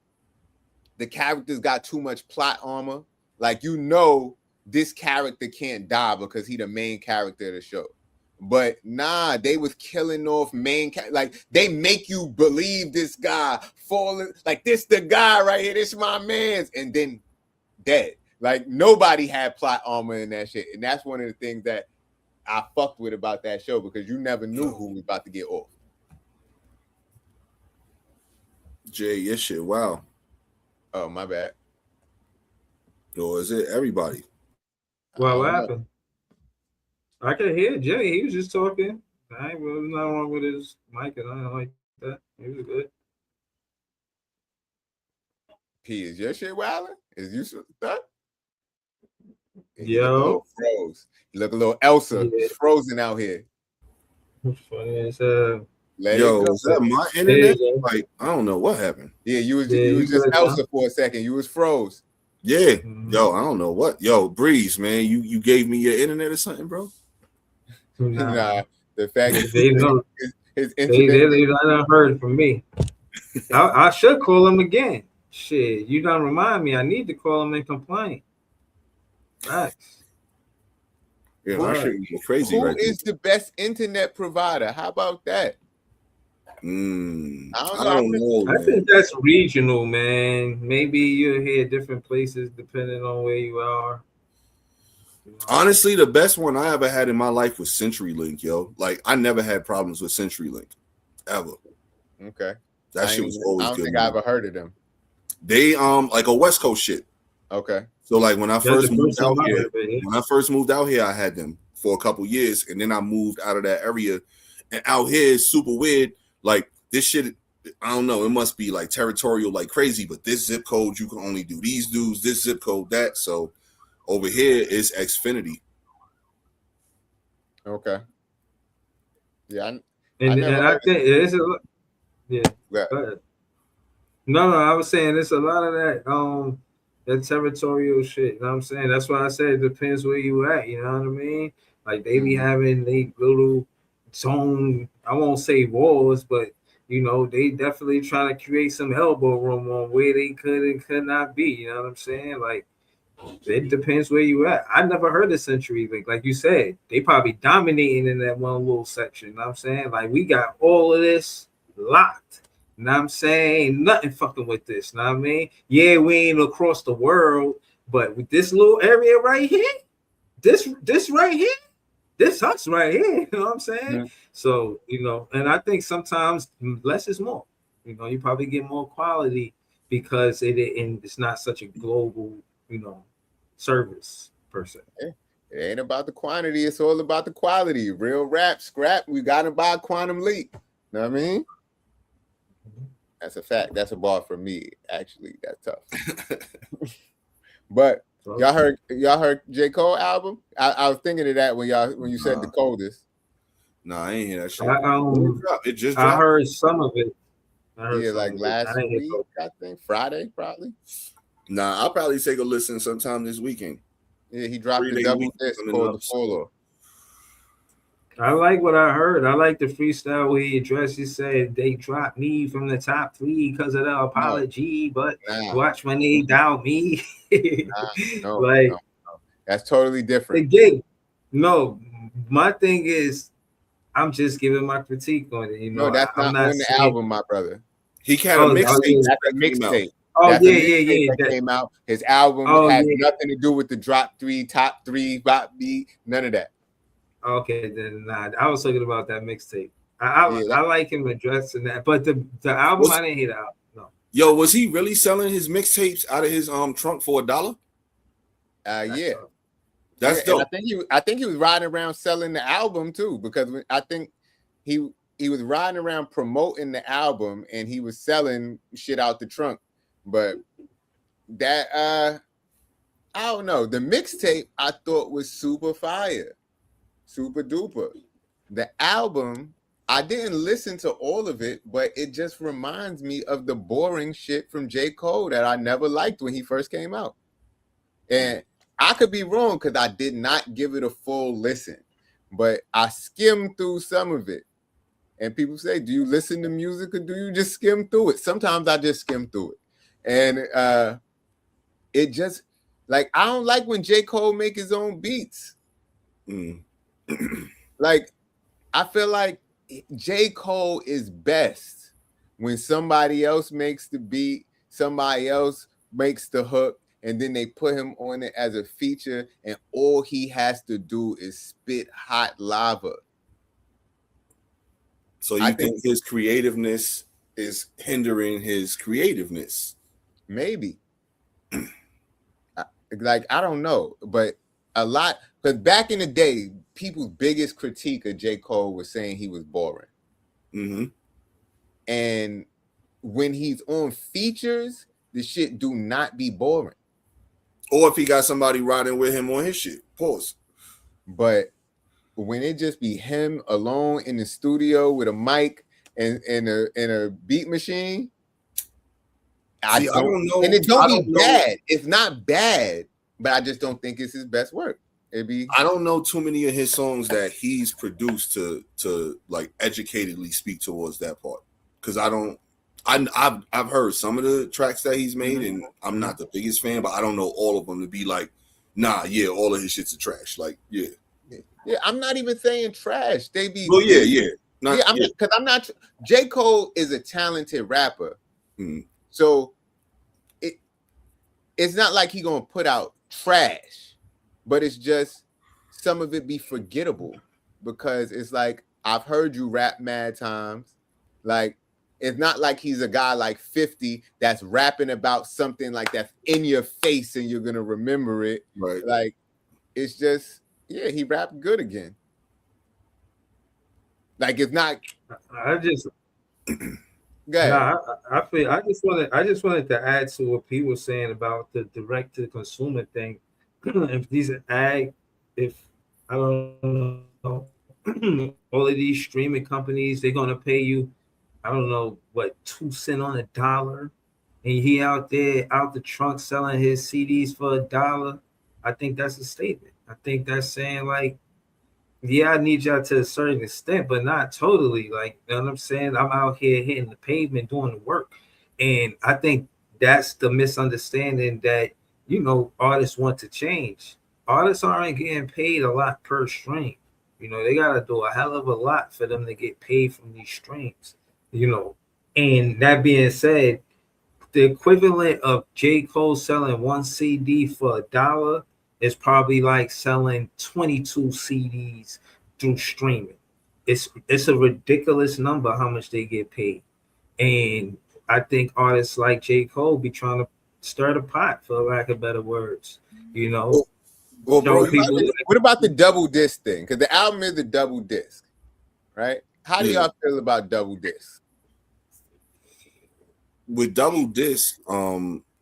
the characters got too much plot armor? Like, you know, this character can't die because he the main character of the show. But nah, they was killing off like they make you believe this guy falling, like this the guy right here, this my man's, and then dead. Like nobody had plot armor in that shit, and that's one of the things that I fucked with about that show because you never knew who was about to get off. Jay, your shit, wow. Oh, my bad. Or is it everybody? Well, what happened? I could hear Jay. He was just talking. I ain't really nothing wrong with his mic, and I don't like that. He was good. P, is your shit wilding? Is you stuck? Yo. Froze. You look a little Elsa. Yeah. Frozen out here. Funny as Yo, is that my internet? Like, I don't know what happened. Yeah, you was just Elsa for a second. You was froze. Yeah. Yo, I don't know what. Yo, Breeze, man, you gave me your internet or something, bro? Nah. The fact that they know. his internet. They done heard from me. I should call him again. Shit, you done remind me. I need to call him and complain. Facts. Yeah, I should go crazy. Who is the best internet provider? How about that? I don't know. I think that's regional, man. Maybe you'll hear different places depending on where you are. Honestly, the best one I ever had in my life was CenturyLink, yo. Like, I never had problems with CenturyLink, ever. Okay. That shit was always good. I don't think I ever heard of them. They like a West Coast shit. Okay. So like when I first moved out here, I had them for a couple years, and then I moved out of that area. And out here is super weird. Like this shit, I don't know. It must be like territorial, like crazy. But this zip code, you can only do these dudes. This zip code, that. So over here is Xfinity. Okay. Yeah. I think it's a lot. Yeah. Yeah. Go ahead. No, I was saying it's a lot of that that territorial shit. You know what I'm saying? That's why I said it depends where you at, you know what I mean? Like they be having they little zone, I won't say wars, but you know, they definitely try to create some elbow room on where they could and could not be, you know what I'm saying? Like it depends where you at. I never heard of CenturyLink. Like you said, they probably dominating in that one little section. You know what I'm saying? Like we got all of this locked. You know what I'm saying? Nothing fucking with this. You know what I mean? Yeah, we ain't across the world, but with this little area right here, this right here, this us right here. You know what I'm saying? Yeah. So, you know, and I think sometimes less is more. You know, you probably get more quality because it's not such a global, you know, service per se. It ain't about the quantity, it's all about the quality. Real rap, scrap, we gotta buy Quantum Leap. Know what I mean? That's a fact. That's a bar for me, actually. That's tough. But y'all heard J. Cole album? I was thinking of that when you said the coldest. No, I ain't hear that shit. It just dropped. I heard some of it. Yeah, like last week, I think Friday, probably. Nah, I'll probably take a listen sometime this weekend. Yeah, he dropped the double disc called The Follow. I like what I heard. I like the freestyle where he addressed. He said they dropped me from the top 3 because of the apology, but watch when they doubt me. No. That's totally different. Again, no, my thing is, I'm just giving my critique on it. You know, no, that's not on the album, my brother. He had a mixtape. That's a mixtape. Oh, that's yeah. That came out. His album has nothing to do with the top 3, bop beat, none of that. Okay, then I was talking about that mixtape. I like him addressing that, but the album I didn't hear that. No. Yo, was he really selling his mixtapes out of his trunk for $1? Yeah. That's dope. I think he was riding around selling the album too, because I think he was riding around promoting the album and he was selling shit out the trunk. But that I don't know. The mixtape I thought was super fire. Super duper. The album, I didn't listen to all of it, but it just reminds me of the boring shit from J. Cole that I never liked when he first came out. And I could be wrong because I did not give it a full listen, but I skimmed through some of it. And people say, do you listen to music or do you just skim through it? Sometimes I just skim through it. And it just, like, I don't like when J. Cole make his own beats. Like, I feel like J. Cole is best when somebody else makes the beat, somebody else makes the hook, and then they put him on it as a feature, and all he has to do is spit hot lava. So you think his creativeness is hindering his creativeness? Maybe. Like, I don't know, but a lot, because back in the day, people's biggest critique of J. Cole was saying he was boring. Mm-hmm. And when he's on features, the shit do not be boring. Or if he got somebody riding with him on his shit. Pause. But when it just be him alone in the studio with a mic and a beat machine, I don't know. And it don't be bad. It's not bad, but I just don't think it's his best work. I don't know too many of his songs that he's produced to like educatedly speak towards that part. Because I've heard some of the tracks that he's made, and I'm not the biggest fan, but I don't know all of them to be like, nah, yeah, all of his shit's a trash. Like, yeah. Yeah, I'm not even saying trash. They be because I'm not. J. Cole is a talented rapper, so it's not like he gonna put out trash, but it's just some of it be forgettable because it's like I've heard you rap mad times. Like, it's not like he's a guy like 50 that's rapping about something like that's in your face and you're gonna remember it. Right. Like, it's just. Yeah, he rapped good again. Like, it's not. I just. Go ahead. Nah, I just wanted to add to what Pete was saying about the direct to consumer thing. If these I don't know, all of these streaming companies, they're gonna pay you, I don't know what, 2 cents on a dollar, and he out there out the trunk selling his CDs for $1. I think that's a statement. I think that's saying, like, yeah, I need y'all to a certain extent, but not totally. Like, you know what I'm saying? I'm out here hitting the pavement, doing the work. And I think that's the misunderstanding that, artists want to change. Artists aren't getting paid a lot per stream. They got to do a hell of a lot for them to get paid from these streams, And that being said, the equivalent of J. Cole selling one CD for $1 is probably like selling 22 CDs through streaming. It's a ridiculous number how much they get paid. And I think artists like J. Cole be trying to stir the pot, for lack of better words. Well, bro, what about the double disc thing? Because the album is a double disc, right? How do y'all feel about double disc? With double disc,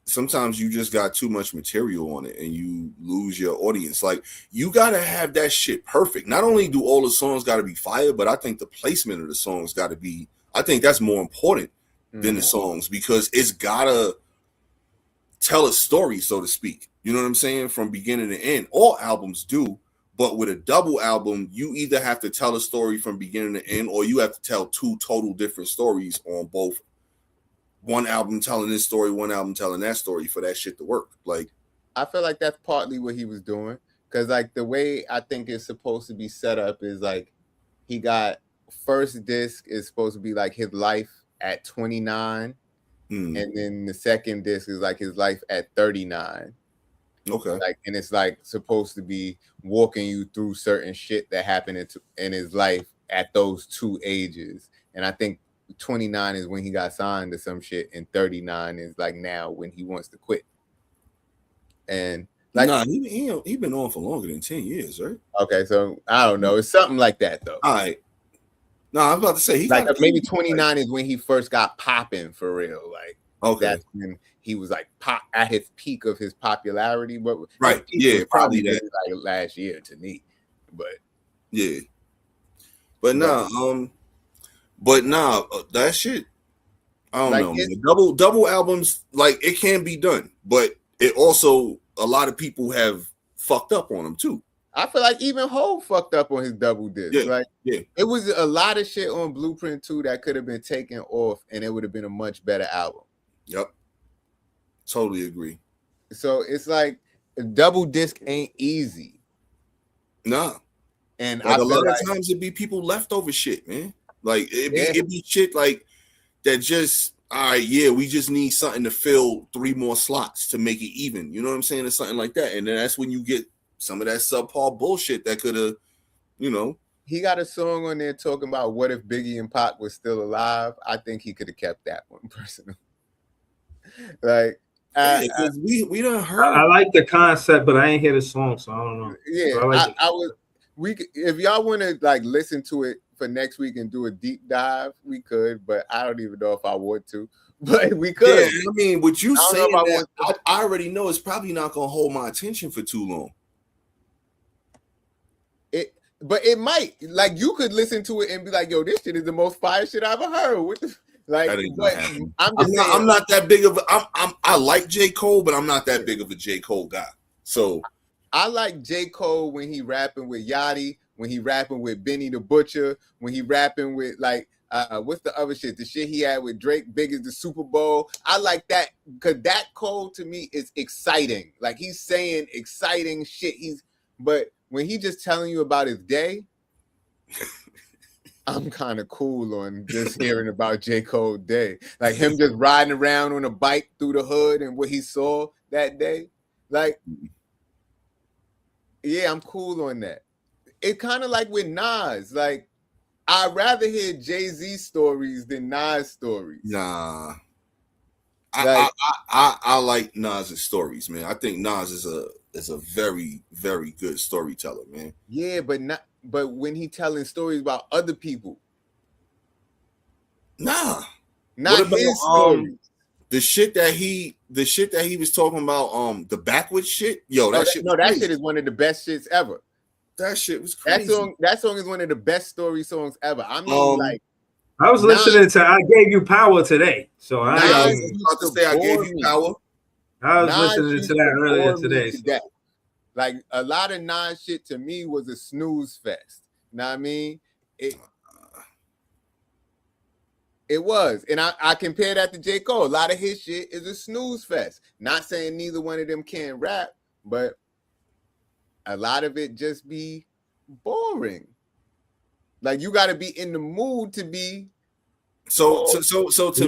sometimes you just got too much material on it and you lose your audience. Like, you gotta have that shit perfect. Not only do all the songs gotta be fire, but I think the placement of the songs gotta be, I think that's more important than the songs, because it's gotta tell a story, so to speak. You know what I'm saying? From beginning to end. All albums do, but with a double album, you either have to tell a story from beginning to end, or you have to tell 2 total different stories on both. One album telling this story, one album telling that story for that shit to work. Like, I feel like that's partly what he was doing, because like the way I think it's supposed to be set up is like he got first disc is supposed to be like his life at 29, and then the second disc is like his life at 39. Okay, like, and it's like supposed to be walking you through certain shit that happened in his life at those 2 ages, and I think 29 is when he got signed to some shit, and 39 is like now when he wants to quit. And like, nah, he been on for longer than 10 years, right? Okay, so I don't know. It's something like that though. All right. No, I was about to say he like maybe 29 is when he first got popping for real. Like, okay, that's when he was like pop at his peak of his popularity. But right, yeah, probably that like last year to me. But yeah, but that shit, I don't know. Double albums, like, it can be done, but it also, a lot of people have fucked up on them too. I feel like even Hov fucked up on his double disc. It was a lot of shit on Blueprint 2 that could have been taken off, and it would have been a much better album. Yep, totally agree. So it's like a double disc ain't easy. Nah. And like I a feel lot like, of times it be people leftover shit, man. Like it be shit like that. Just all right, yeah, we just need something to fill 3 more slots to make it even. You know what I'm saying? Or something like that. And then that's when you get some of that subpar bullshit that could have, you know. He got a song on there talking about what if Biggie and Pac was still alive. I think he could have kept that one personally. Like, Because we done heard. I like the concept, but I ain't hear the song, so I don't know. Yeah, I would. If y'all want to like listen to it for next week and do a deep dive, we could. But I don't even know if I want to. But we could. Yeah, I mean, what you saying that I already know it's probably not gonna hold my attention for too long. But it might. Like, you could listen to it and be like, "Yo, this shit is the most fire shit I ever heard." What the, like, I'm not that big of I like J. Cole, but I'm not that big of a J. Cole guy. So I like J. Cole when he rapping with Yachty, when he rapping with Benny the Butcher, when he rapping with like what's the other shit? The shit he had with Drake, Big as the Super Bowl. I like that because that Cole to me is exciting. Like, he's saying exciting shit. But when he just telling you about his day, I'm kind of cool on just hearing about J. Cole day. Like him just riding around on a bike through the hood and what he saw that day. Like, yeah, I'm cool on that. It's kind of like with Nas. Like, I'd rather hear Jay-Z stories than Nas stories. Nah. I like Nas's stories, man. I think Nas is a very, very good storyteller, man. Yeah, but when he telling stories about other people. Nah. Not his story. The shit that he was talking about, the backwoods shit. Yo, that shit is one of the best shits ever. That shit was crazy. That song is one of the best story songs ever. I mean, like, I was listening to I Gave You Power today. So I was about to say I Gave You Power. I was listening to that earlier today. Like, a lot of Nas shit to me was a snooze fest. You know what I mean? It was. And I compare that to J. Cole. A lot of his shit is a snooze fest. Not saying neither one of them can rap, but a lot of it just be boring. Like, you got to be in the mood to be. So to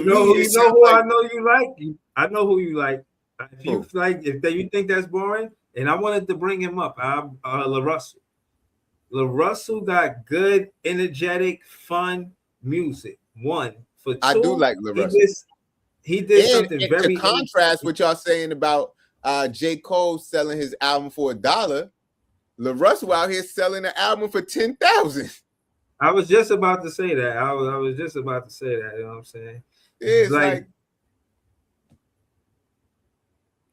me, you know who I know you like. I know who you like. If you think that's boring, and I wanted to bring him up, La Russell. La Russell got good, energetic, fun music. One for two. I do like La Russell. He did something very. To contrast what y'all saying about J. Cole selling his album for $1, La Russell out here selling an album for 10,000. I was just about to say that. I was just about to say that. You know what I'm saying? It's like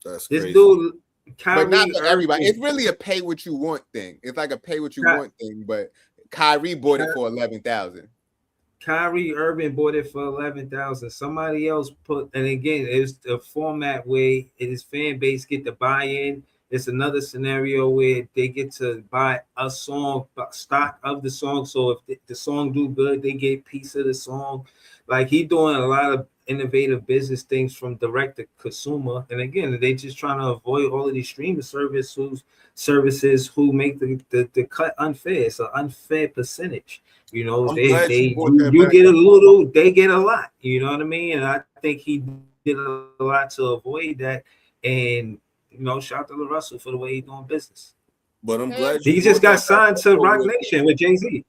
that's this crazy. dude. Kyrie but not for everybody. Irving. It's really a pay what you want thing. It's like a pay what you want thing. But Kyrie bought it for 11,000. Kyrie Irving bought it for 11,000. Somebody else and again, it's a format where his fan base get to buy in. It's another scenario where they get to buy a song, stock of the song. So if the song do good, they get a piece of the song. Like, he doing a lot of innovative business things from direct to consumer. And again, they just trying to avoid all of these streaming services who make the cut unfair. It's an unfair percentage. You know, you get a little, they get a lot. You know what I mean? And I think he did a lot to avoid that. And shout out to La Russell for the way he's doing business. But I'm glad he just got signed to Rock Nation with Jay-Z.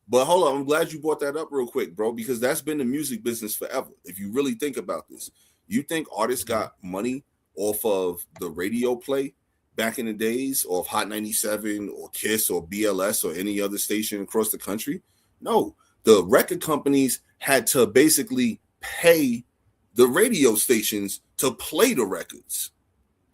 But hold on, I'm glad you brought that up real quick, bro, because that's been the music business forever. If you really think about this, you think artists got money off of the radio play back in the days, or Hot 97 or KISS or BLS or any other station across the country? No, the record companies had to basically pay the radio stations to play the records.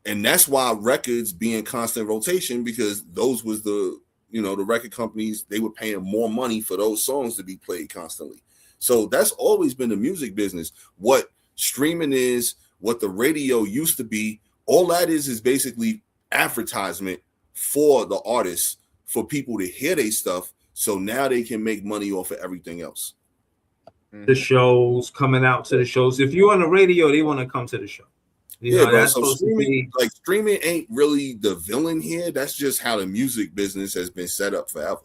And that's why records be in constant rotation, because those was the record companies, they were paying more money for those songs to be played constantly. So that's always been the music business. What streaming is, what the radio used to be, all that is basically advertisement for the artists, for people to hear their stuff. So now they can make money off of everything else. The shows, coming out to the shows. If you're on the radio, they want to come to the show. Bro, so streaming ain't really the villain here. That's just how the music business has been set up forever.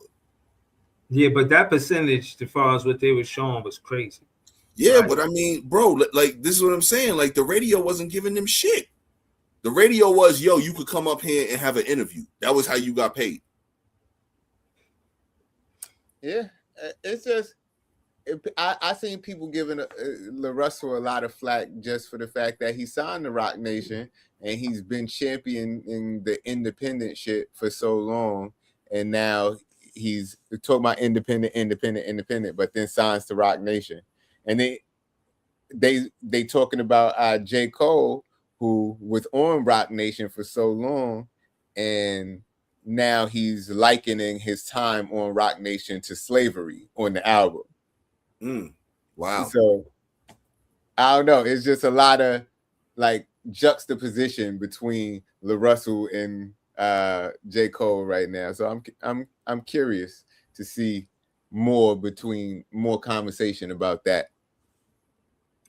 Yeah, but that percentage, as far as what they were showing, was crazy. Yeah, Right. but I mean, bro, like this is what I'm saying. Like the radio wasn't giving them shit. The radio was, yo, you could come up here and have an interview. That was how you got paid. Yeah, it's just I seen people giving LaRussell a lot of flack just for the fact that he signed the Rock Nation and he's been championing the independent shit for so long, and now he's talking about independent, but then signs to Rock Nation, and they talking about J. Cole, who was on Rock Nation for so long, and now he's likening his time on Rock Nation to slavery on the album. Wow. So I don't know. It's just a lot of like juxtaposition between LaRussell and J. Cole right now. So I'm curious to see more conversation about that.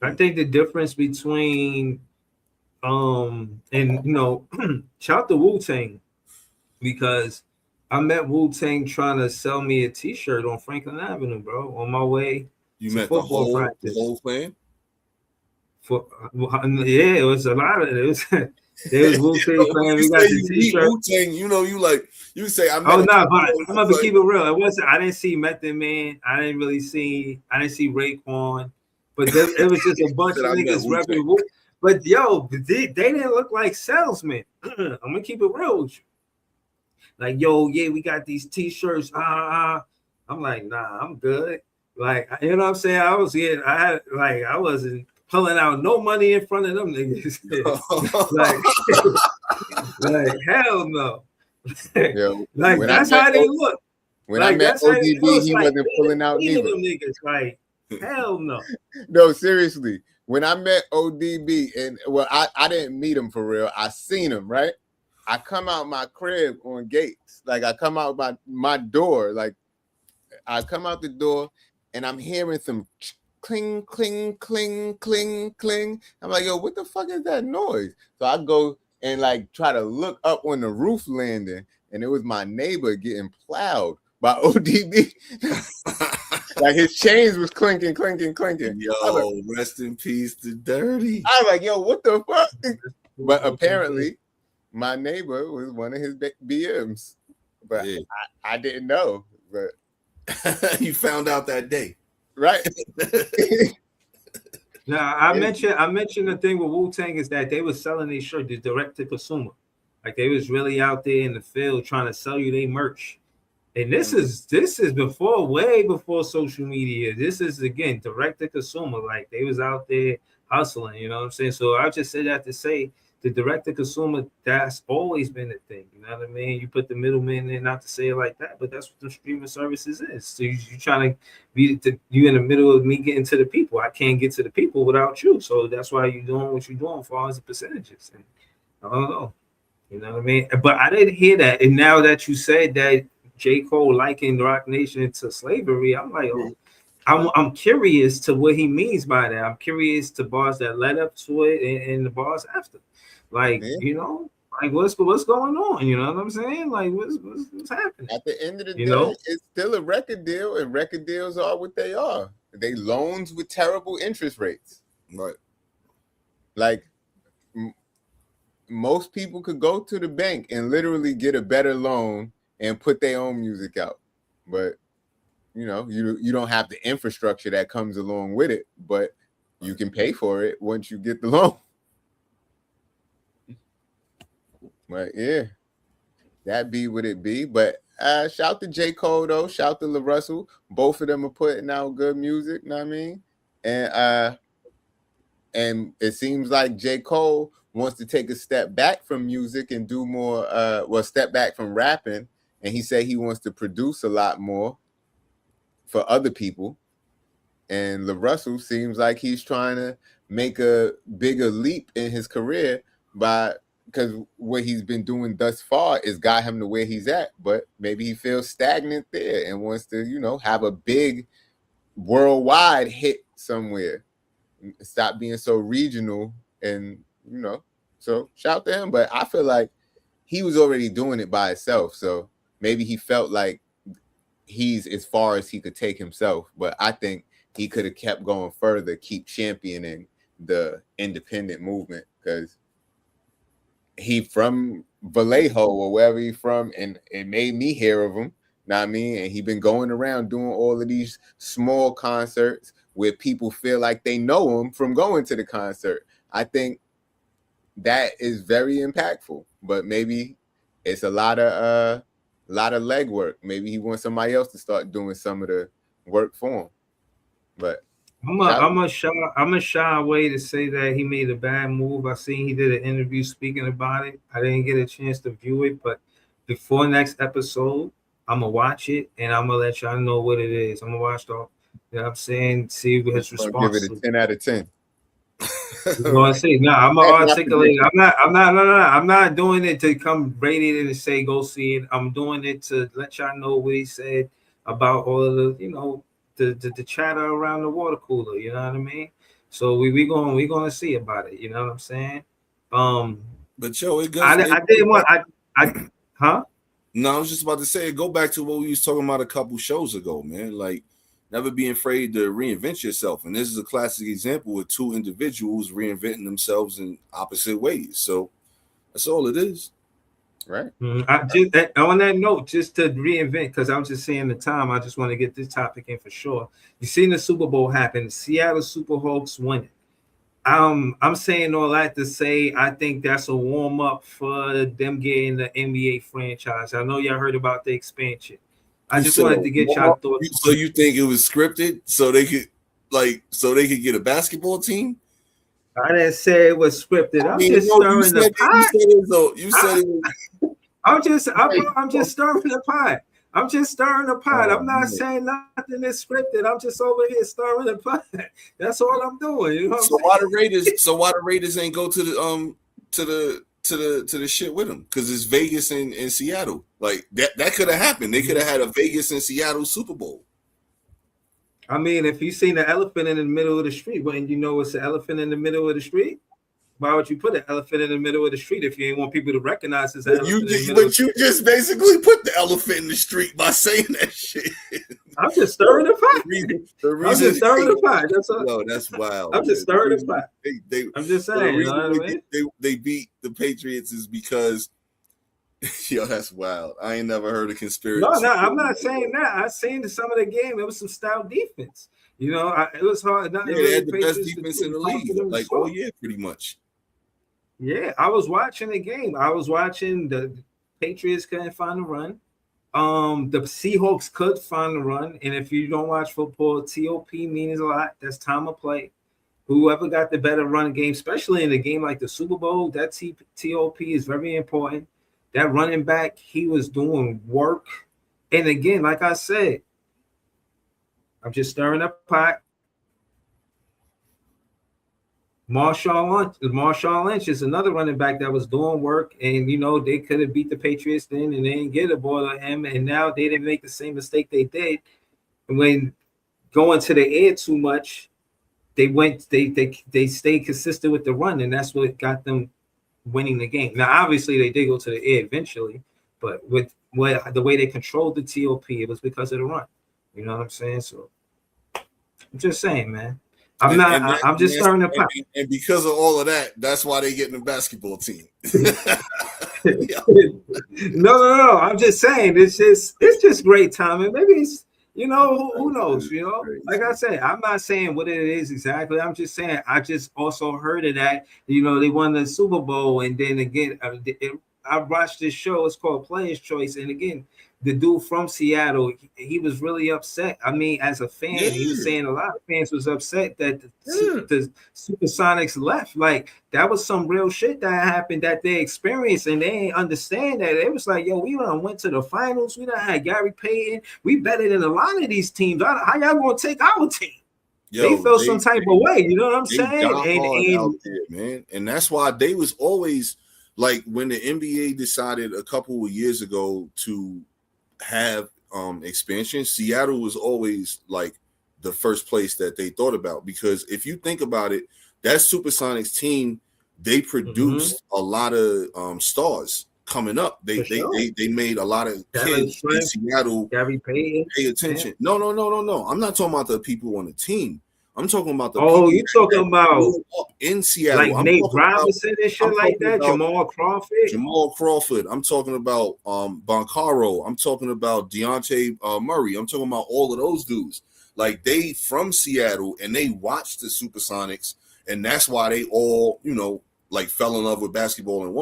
I think the difference between and you know, shout out to Wu-Tang, because I met Wu-Tang trying to sell me a t-shirt on Franklin Avenue, bro, on my way You to met the football practice. whole thing? Yeah, it was a lot of it. It was Wu-Tang fan. We got the t-shirt. Wu-Tang, you say I met. Oh no, but I'm gonna keep it real. It wasn't. I didn't see Method Man. I didn't see Raekwon. But it was just a bunch of niggas repping. But yo, they didn't look like salesmen. I'm gonna keep it real with you. Like, yo, yeah, we got these t-shirts. I'm like, nah, I'm good. Like, you know what I'm saying? I wasn't pulling out no money in front of them niggas. like hell no. Yo, like that's how they look. When I met ODB, he wasn't pulling out neither. Them niggas, like hell no. No, seriously. When I met ODB, and well, I didn't meet him for real. I seen him, right? I come out my crib on Gates. Like I come out my door. Like I come out the door and I'm hearing some cling, cling, cling, cling, cling. I'm like, yo, what the fuck is that noise? So I go and like try to look up on the roof landing, and it was my neighbor getting plowed by ODB. Like his chains was clinking, clinking, clinking. Yo, like, rest in peace to Dirty. I was like, yo, what the fuck? But apparently, my neighbor was one of his BMs. But yeah. I didn't know. But you found out that day. Right. Now I mentioned the thing with Wu-Tang is that they were selling these shirts direct to consumer. Like they was really out there in the field trying to sell you their merch. And this is way before social media. This is again direct to consumer. Like they was out there hustling, you know what I'm saying? So I just said that to say the direct to consumer, that's always been the thing. You know what I mean? You put the middleman in, not to say it like that, but that's what the streaming services is. So you trying to you in the middle of me getting to the people. I can't get to the people without you. So that's why you're doing what you're doing as far as the percentages. And I don't know. You know what I mean? But I didn't hear that. And now that you said that J. Cole likened Rock Nation to slavery, I'm like, oh, I'm curious to what he means by that. I'm curious to bars that led up to it and the bars after. Like, you know, like what's going on? You know what I'm saying? Like, what's happening? At the end of the day, it's still a record deal, and record deals are what they are. They loans with terrible interest rates. Right. Like, most people could go to the bank and literally get a better loan and put their own music out. But, you know, you don't have the infrastructure that comes along with it, but you can pay for it once you get the loan. But yeah, that be what it be. But shout to J. Cole though, shout to LaRussell. Both of them are putting out good music, you know what I mean? And it seems like J. Cole wants to take a step back from music and do more, step back from rapping. And he said he wants to produce a lot more for other people. And LaRussell seems like he's trying to make a bigger leap in his career because what he's been doing thus far is got him to where he's at, but maybe he feels stagnant there and wants to, you know, have a big worldwide hit somewhere. Stop being so regional and, you know, so shout to him. But I feel like he was already doing it by himself. So maybe he felt like he's as far as he could take himself. But I think he could have kept going further, keep championing the independent movement, because he from Vallejo or wherever he from, and it made me hear of him. Know what I mean? And he been going around doing all of these small concerts where people feel like they know him from going to the concert. I think that is very impactful, but maybe it's a lot of legwork. Maybe he wants somebody else to start doing some of the work for him. But I'm a shy away to say that he made a bad move. I seen he did an interview speaking about it. I didn't get a chance to view it, but before next episode, I'm gonna watch it and I'm gonna let y'all know what it is. I'm gonna watch the, you know what I'm saying, see what his response is. Give it a 10 out of 10. You know what I'm saying? No, I'm gonna articulate. I'm not doing it to come rated and say go see it. I'm doing it to let y'all know what he said about all of the, you know, the chatter around the water cooler. You know what I mean? So we gonna see about it. You know what I'm saying? But yo, it goes. I didn't want. Huh? No, I was just about to say, go back to what we was talking about a couple shows ago, man. Like, never be afraid to reinvent yourself. And this is a classic example of two individuals reinventing themselves in opposite ways. So that's all it is. Right. I just on that note, just to reinvent, because I'm just saying the time, I just want to get this topic in for sure. You seen the Super Bowl happen, Seattle Superhawks winning. I'm saying all that to say I think that's a warm up for them getting the NBA franchise. I know y'all heard about the expansion. I just wanted to get y'all thoughts. So you think it was scripted so they could get a basketball team? I didn't say it was scripted. I'm just stirring the pot. You said it was. I'm just stirring the pot. I'm just stirring the pot. I'm not saying nothing is scripted. I'm just over here stirring the pot. That's all I'm doing. You know so why the Raiders ain't go to the shit with them? Because it's Vegas and Seattle. Like that could have happened. They could have had a Vegas and Seattle Super Bowl. I mean, if you seen the elephant in the middle of the street, wouldn't you know it's the elephant in the middle of the street? Why would you put an elephant in the middle of the street if you ain't want people to recognize it's an elephant? But you just basically put the elephant in the street by saying that shit. I'm just stirring the pot. I'm just stirring the pot. That's all. No, that's wild. I'm just stirring the pot. I'm just saying. You know what I mean? They beat the Patriots is because, yo, that's wild. I ain't never heard a conspiracy. No, I'm not saying that. I seen some of the game. It was some stout defense. You know, it was hard. They had the best defense in the league. Like, oh yeah, pretty much. Yeah, I was watching the game. I was watching the Patriots couldn't find the run. The Seahawks could find the run. And if you don't watch football, TOP means a lot. That's time of play. Whoever got the better run game, especially in a game like the Super Bowl, that TOP is very important. That running back, he was doing work. And again, like I said, I'm just stirring up pot. Marshawn Lynch is another running back that was doing work, and you know they could have beat the Patriots then, and they didn't get a ball on him, and now they didn't make the same mistake they did when going to the air too much. They stayed consistent with the run, and that's what got them winning the game. Now, obviously, they did go to the air eventually, but with the way they controlled the TOP, it was because of the run. You know what I'm saying? So I'm just saying, man. I'm just stirring the pot. And because of all of that, that's why they getting a basketball team. No. I'm just saying it's just great timing. Maybe it's, you know, who knows, you know? Like I said, I'm not saying what it is exactly. I'm just saying I just also heard of that. You know, they won the Super Bowl, and then again, I watched this show. It's called Player's Choice, and again, the dude from Seattle, he was really upset. I mean, as a fan, he was saying a lot of fans was upset that the Supersonics left. Like, that was some real shit that happened that they experienced, and they didn't understand that. It was like, yo, we went to the finals. We done had Gary Payton. We better than a lot of these teams. How y'all gonna take our team? Yo, they felt some type of way. You know what I'm saying? And out there, man. And that's why they was always like when the NBA decided a couple of years ago to have expansion, Seattle was always like the first place that they thought about, because if you think about it, that Supersonics team, they produced a lot of stars. coming up, they made a lot of kids in Seattle Gary Payton, pay attention. No. I'm not talking about the people on the team. I'm talking about the people you talking about in Seattle. Like Nate Robinson and shit like that. Jamal Crawford. I'm talking about Boncaro. I'm talking about Deontay Murray. I'm talking about all of those dudes. Like they from Seattle and they watched the Supersonics, and that's why they all, like fell in love with basketball and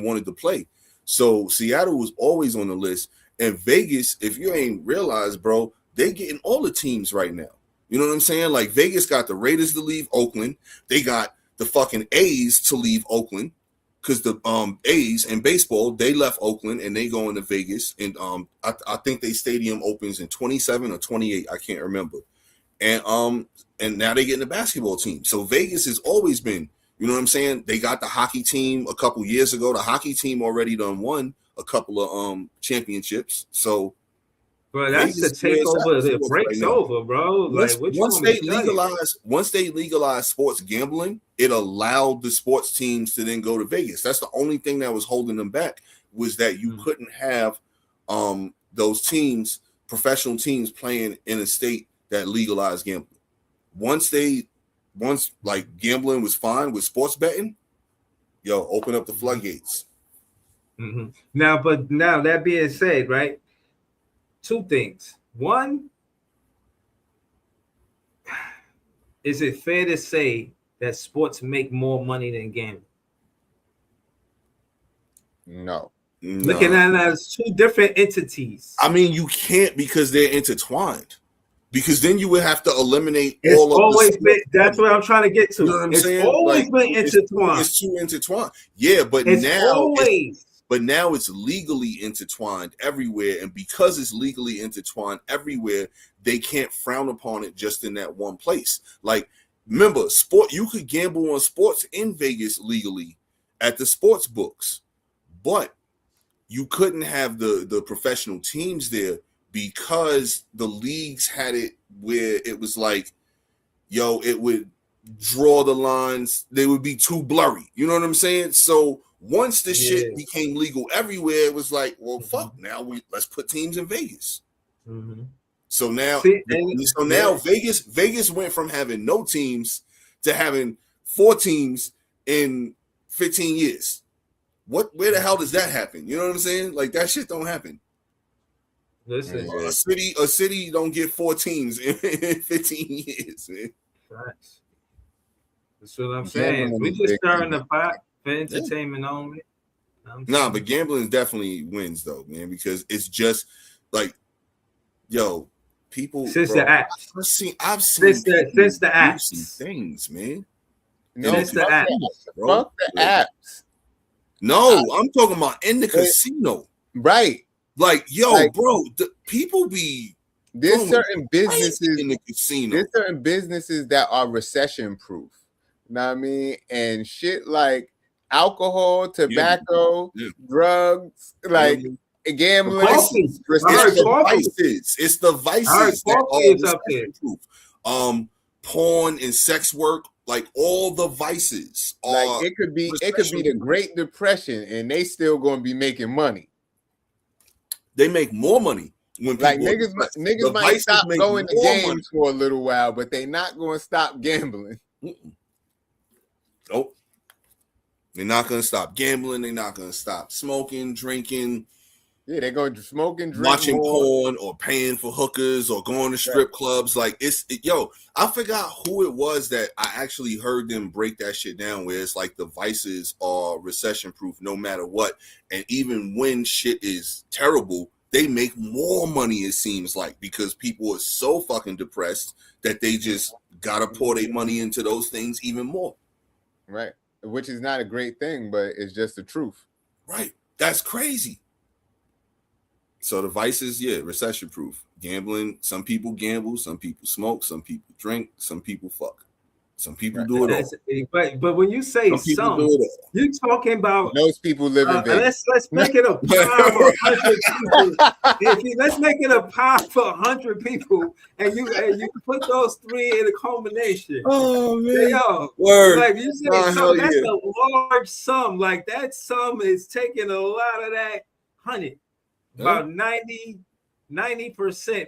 wanted to play. So Seattle was always on the list. And Vegas, if you ain't realized, bro, they getting all the teams right now. You know what I'm saying? Like Vegas got the Raiders to leave Oakland. They got the fucking A's to leave Oakland because the A's in baseball, they left Oakland and they going to Vegas. And I think they stadium opens in 27 or 28. I can't remember. And now they getting the basketball team. So Vegas has always been, you know what I'm saying? They got the hockey team a couple years ago. The hockey team already done won a couple of championships. So bro, that's the takeover that breaks over, bro. Like once they legalized sports gambling, it allowed the sports teams to then go to Vegas. That's the only thing that was holding them back, was that you couldn't have those teams, professional teams, playing in a state that legalized gambling. Once like gambling was fine with sports betting, open up the floodgates. Mm-hmm. Now that being said, right? Two things. One, is it fair to say that sports make more money than gambling? No. Looking at it as two different entities. I mean, you can't, because they're intertwined. Because then you would have to eliminate it's all of always been, that's what I'm trying to get to. You know what I'm saying? Always been intertwined. It's too intertwined. Yeah, but now it's legally intertwined everywhere. And because it's legally intertwined everywhere, they can't frown upon it just in that one place. Like, remember, you could gamble on sports in Vegas legally at the sports books, but you couldn't have the professional teams there, because the leagues had it where it was like, it would draw the lines. They would be too blurry. You know what I'm saying? So once the shit became legal everywhere, it was like, well, fuck, now let's put teams in Vegas. Mm-hmm. So now, Vegas went from having no teams to having 4 teams in 15 years. Where the hell does that happen? You know what I'm saying? Like, that shit don't happen. Listen, a city don't get 4 teams in 15 years, man. Facts. That's what I'm saying. We just stirring the pot for entertainment only. But gambling definitely wins though, man, because it's just like, people. Since the apps, I've seen since the apps things, man. Since the apps, fuck the apps. No, I'm talking about in the casino, right? Like, bro, people be. There's certain businesses in the casino. There's certain businesses that are recession proof. You know what I mean? And shit like alcohol, tobacco, drugs, like gambling. It's the vices that are recession proof. Porn and sex work, like all the vices. Like it could be the Great Depression, and they still gonna be making money. They make more money when like niggas might stop going to games for a little while, but they not going to stop gambling. Nope. They're not going to stop gambling. They're not going to stop smoking, drinking. Yeah, they're going to smoke and drink, watching porn, or paying for hookers, or going to strip clubs. Like I forgot who it was that I actually heard them break that shit down, where it's like the vices are recession proof no matter what. And even when shit is terrible, they make more money, it seems like, because people are so fucking depressed that they just gotta pour their money into those things even more. Right. Which is not a great thing, but it's just the truth. Right. That's crazy. So the vices, recession proof. Gambling, some people gamble, some people smoke, some people drink, some people fuck. Some people do it all. But when you say Some people do it all. you're talking about Those people live in Vegas. let's make it a pie for 100 people. Let's make it a pie for 100 people, and you put those three in a combination. Oh man, yo, word. Like you say, that's a large sum. Like that sum is taking a lot of that 100, about 90%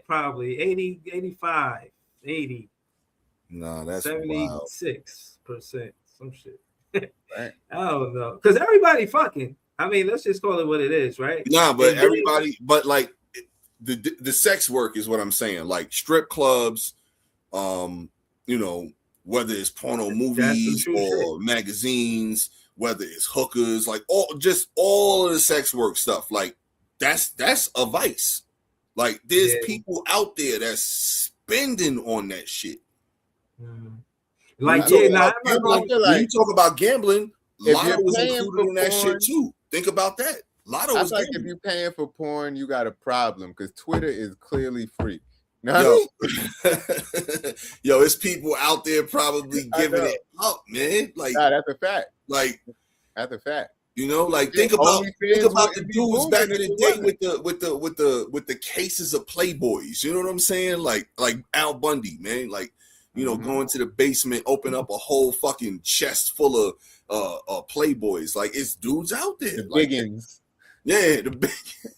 probably 80, 85, 80. No, that's 76%, some shit. Right. I don't know, because everybody fucking. I mean, let's just call it what it is, right? Nah, but everybody, but like the sex work is what I'm saying. Like strip clubs, you know, whether it's porno movies or magazines, whether it's hookers, like all of the sex work stuff. Like that's a vice. Like there's people out there that's spending on that shit. Like, when you talk about gambling, Lotto was included in that shit too. Think about that. Lotto was like gambling. If you're paying for porn, you got a problem because Twitter is clearly free. Yo, it's people out there probably giving it up, man. Like, that's a fact. Like, that's a fact. You know, like think about the dudes back in the day with the cases of Playboys. You know what I'm saying? Like Al Bundy, man. Like, you know, going to the basement, open up a whole fucking chest full of Playboys. Like, it's dudes out there. The like biggins. Yeah, the biggins.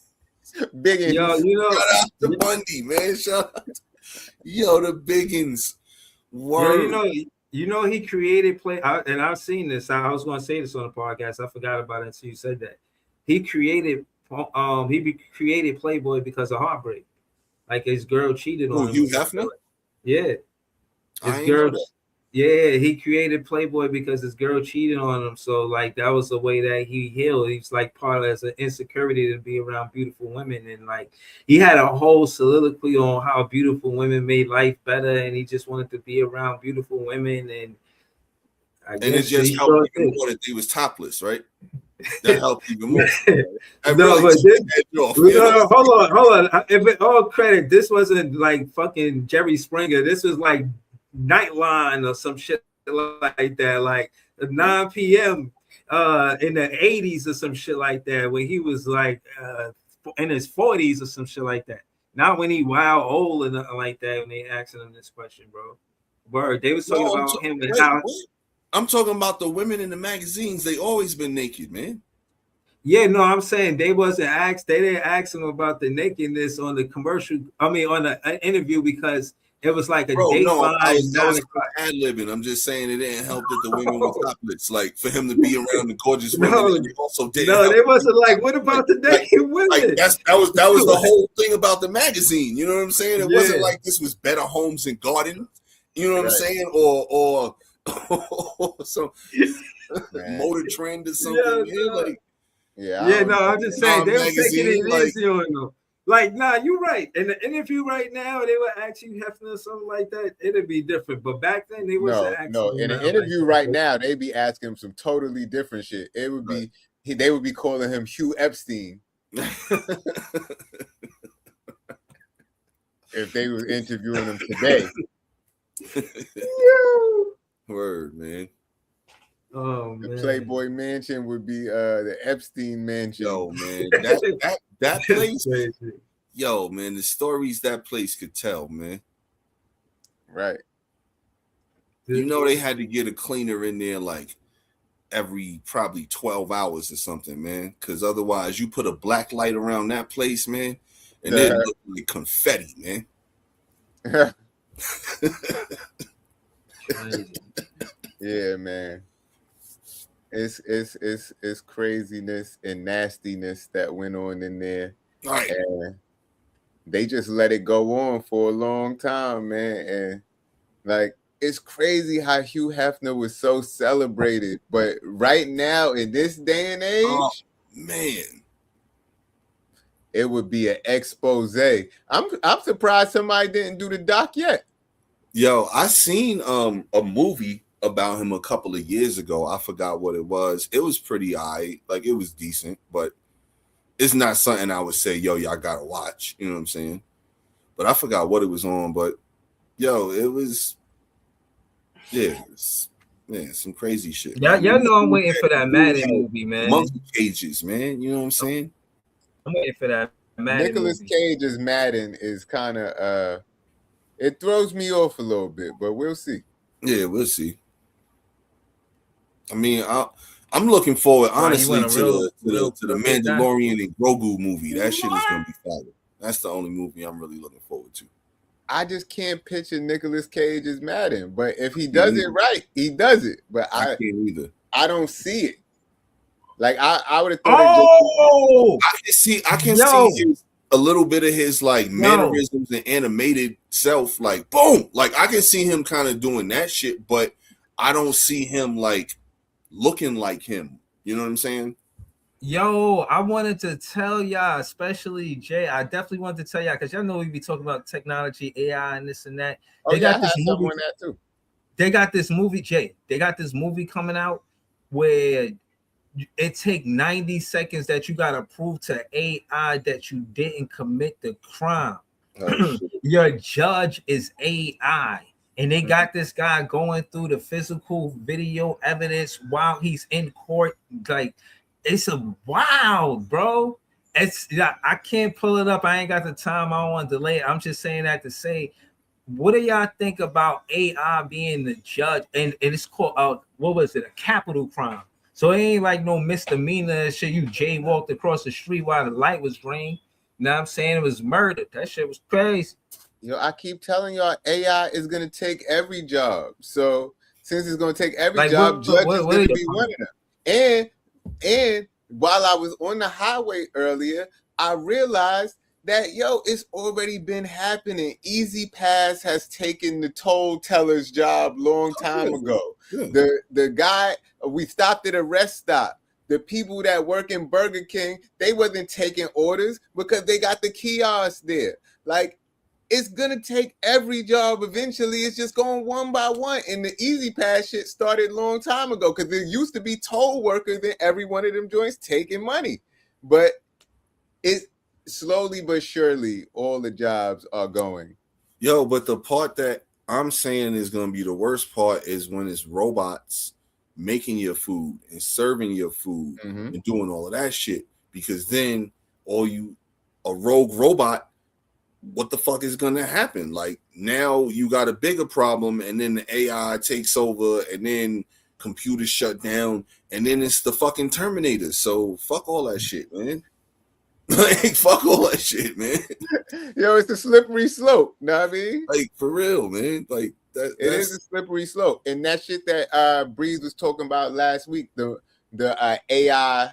Biggins. Yo, you know, shout out to Bundy, man. Shout out the biggins. Word. Yo, you know, he created and I've seen this. I was going to say this on the podcast. I forgot about it until you said that. He created Playboy because of heartbreak. Like his girl cheated on him. Hugh Hefner? Yeah. He created Playboy because his girl cheated on him. So like that was the way that he healed. He's like part of as an insecurity to be around beautiful women, and like he had a whole soliloquy on how beautiful women made life better, and he just wanted to be around beautiful women, and it just helped even more that he was topless, right? That helped even more. Hold on. If it all credit, this wasn't like fucking Jerry Springer. This was like Nightline or some shit like that, like 9 p.m. In the 80s or some shit like that, when he was like in his 40s or some shit like that. Not when he wild old and nothing like that. When they asking him this question, bro. Word, they was talking about him and how. I'm talking about the women in the magazines. They always been naked, man. Yeah, no, I'm saying they wasn't asked. They didn't ask him about the nakedness on the commercial. I mean, on the interview because. It was like a dateline. I was ad-libbing. I'm just saying it didn't help that the women were topless. Like for him to be around the gorgeous women, it also didn't. No, they wasn't like. What about the naked women? Like that was the whole thing about the magazine. You know what I'm saying? It wasn't like this was Better Homes and Gardens. You know what I'm saying? Or some Motor Trend or something. No, I'm just saying they were taking it easy on them. Like, nah, you're right. In the interview right now, they would ask you Hefner or something like that. It'd be different. But back then, they wasn't asking. No, in an interview right now, they'd be asking him some totally different shit. It would be they would be calling him Hugh Epstein. If they were interviewing him today. Word, man. Oh, man. The Playboy Mansion would be the Epstein Mansion. Yo, man, that place. Yo, man, the stories that place could tell, man. Right. You know they had to get a cleaner in there like every probably 12 hours or something, man. Because otherwise, you put a black light around that place, man, and it looked like confetti, man. Yeah, man. It's craziness and nastiness that went on in there. Right. And they just let it go on for a long time, man. And like it's crazy how Hugh Hefner was so celebrated, but right now in this day and age, man, it would be an expose. I'm surprised somebody didn't do the doc yet. Yo, I seen a movie about him a couple of years ago. I forgot what it was. It was pretty like it was decent, but it's not something I would say, yo, y'all gotta watch. You know what I'm saying? But I forgot what it was on. But yo, it was Yeah, some crazy shit. Y'all Man. know I'm waiting for that Madden movie, man. Monkey cages, man. You know what I'm saying? I'm waiting for that Madden Nicolas movie. Cage's Madden is kind of it throws me off a little bit, but we'll see. Yeah, we'll see. I mean, I'm looking forward honestly to the Mandalorian and Grogu movie. That shit is gonna be fire. That's the only movie I'm really looking forward to. I just can't picture Nicolas Cage as Madden, but if he does it right, he does it. But I can't either. I don't see it. Like I would have thought. I can see a little bit of his like mannerisms and animated self. Like boom, like I can see him kind of doing that shit, but I don't see him like looking like him. You know what I'm saying? Yo, I wanted to tell y'all, especially Jay. I definitely wanted to tell y'all because y'all know we be talking about technology, AI, and this and that. They got this movie on that too. They got this movie, Jay. They got this movie coming out where it take 90 seconds that you gotta prove to AI that you didn't commit the crime. Oh, your judge is AI. And they got this guy going through the physical video evidence while he's in court. Like, it's a wild, bro. It's I can't pull it up. I ain't got the time. I don't want to delay it. I'm just saying that to say, what do y'all think about AI being the judge? And it's called what was it? A capital crime. So it ain't like no misdemeanor shit. You jaywalked across the street while the light was green. You know what I'm saying? It was murder. That shit was crazy. I keep telling y'all AI is gonna take every job. So since it's gonna take every job, judges gonna be one of them. And while I was on the highway earlier, I realized that it's already been happening. Easy Pass has taken the toll teller's job long time ago. Yeah. The guy, we stopped at a rest stop. The people that work in Burger King, they wasn't taking orders because they got the kiosk there. Like, it's gonna take every job eventually. It's just going one by one. And the Easy Pass shit started a long time ago because there used to be toll workers in every one of them joints taking money. But it slowly but surely all the jobs are going. Yo, but the part that I'm saying is gonna be the worst part is when it's robots making your food and serving your food and doing all of that shit. Because then a rogue robot, what the fuck is gonna happen? Like now you got a bigger problem, and then the AI takes over, and then computers shut down, and then it's the fucking Terminator. So fuck all that shit, man. Like fuck all that shit, man. It's a slippery slope. Know what I mean? Like for real, man. Like it is a slippery slope, and that shit that Breeze was talking about last week, the AI.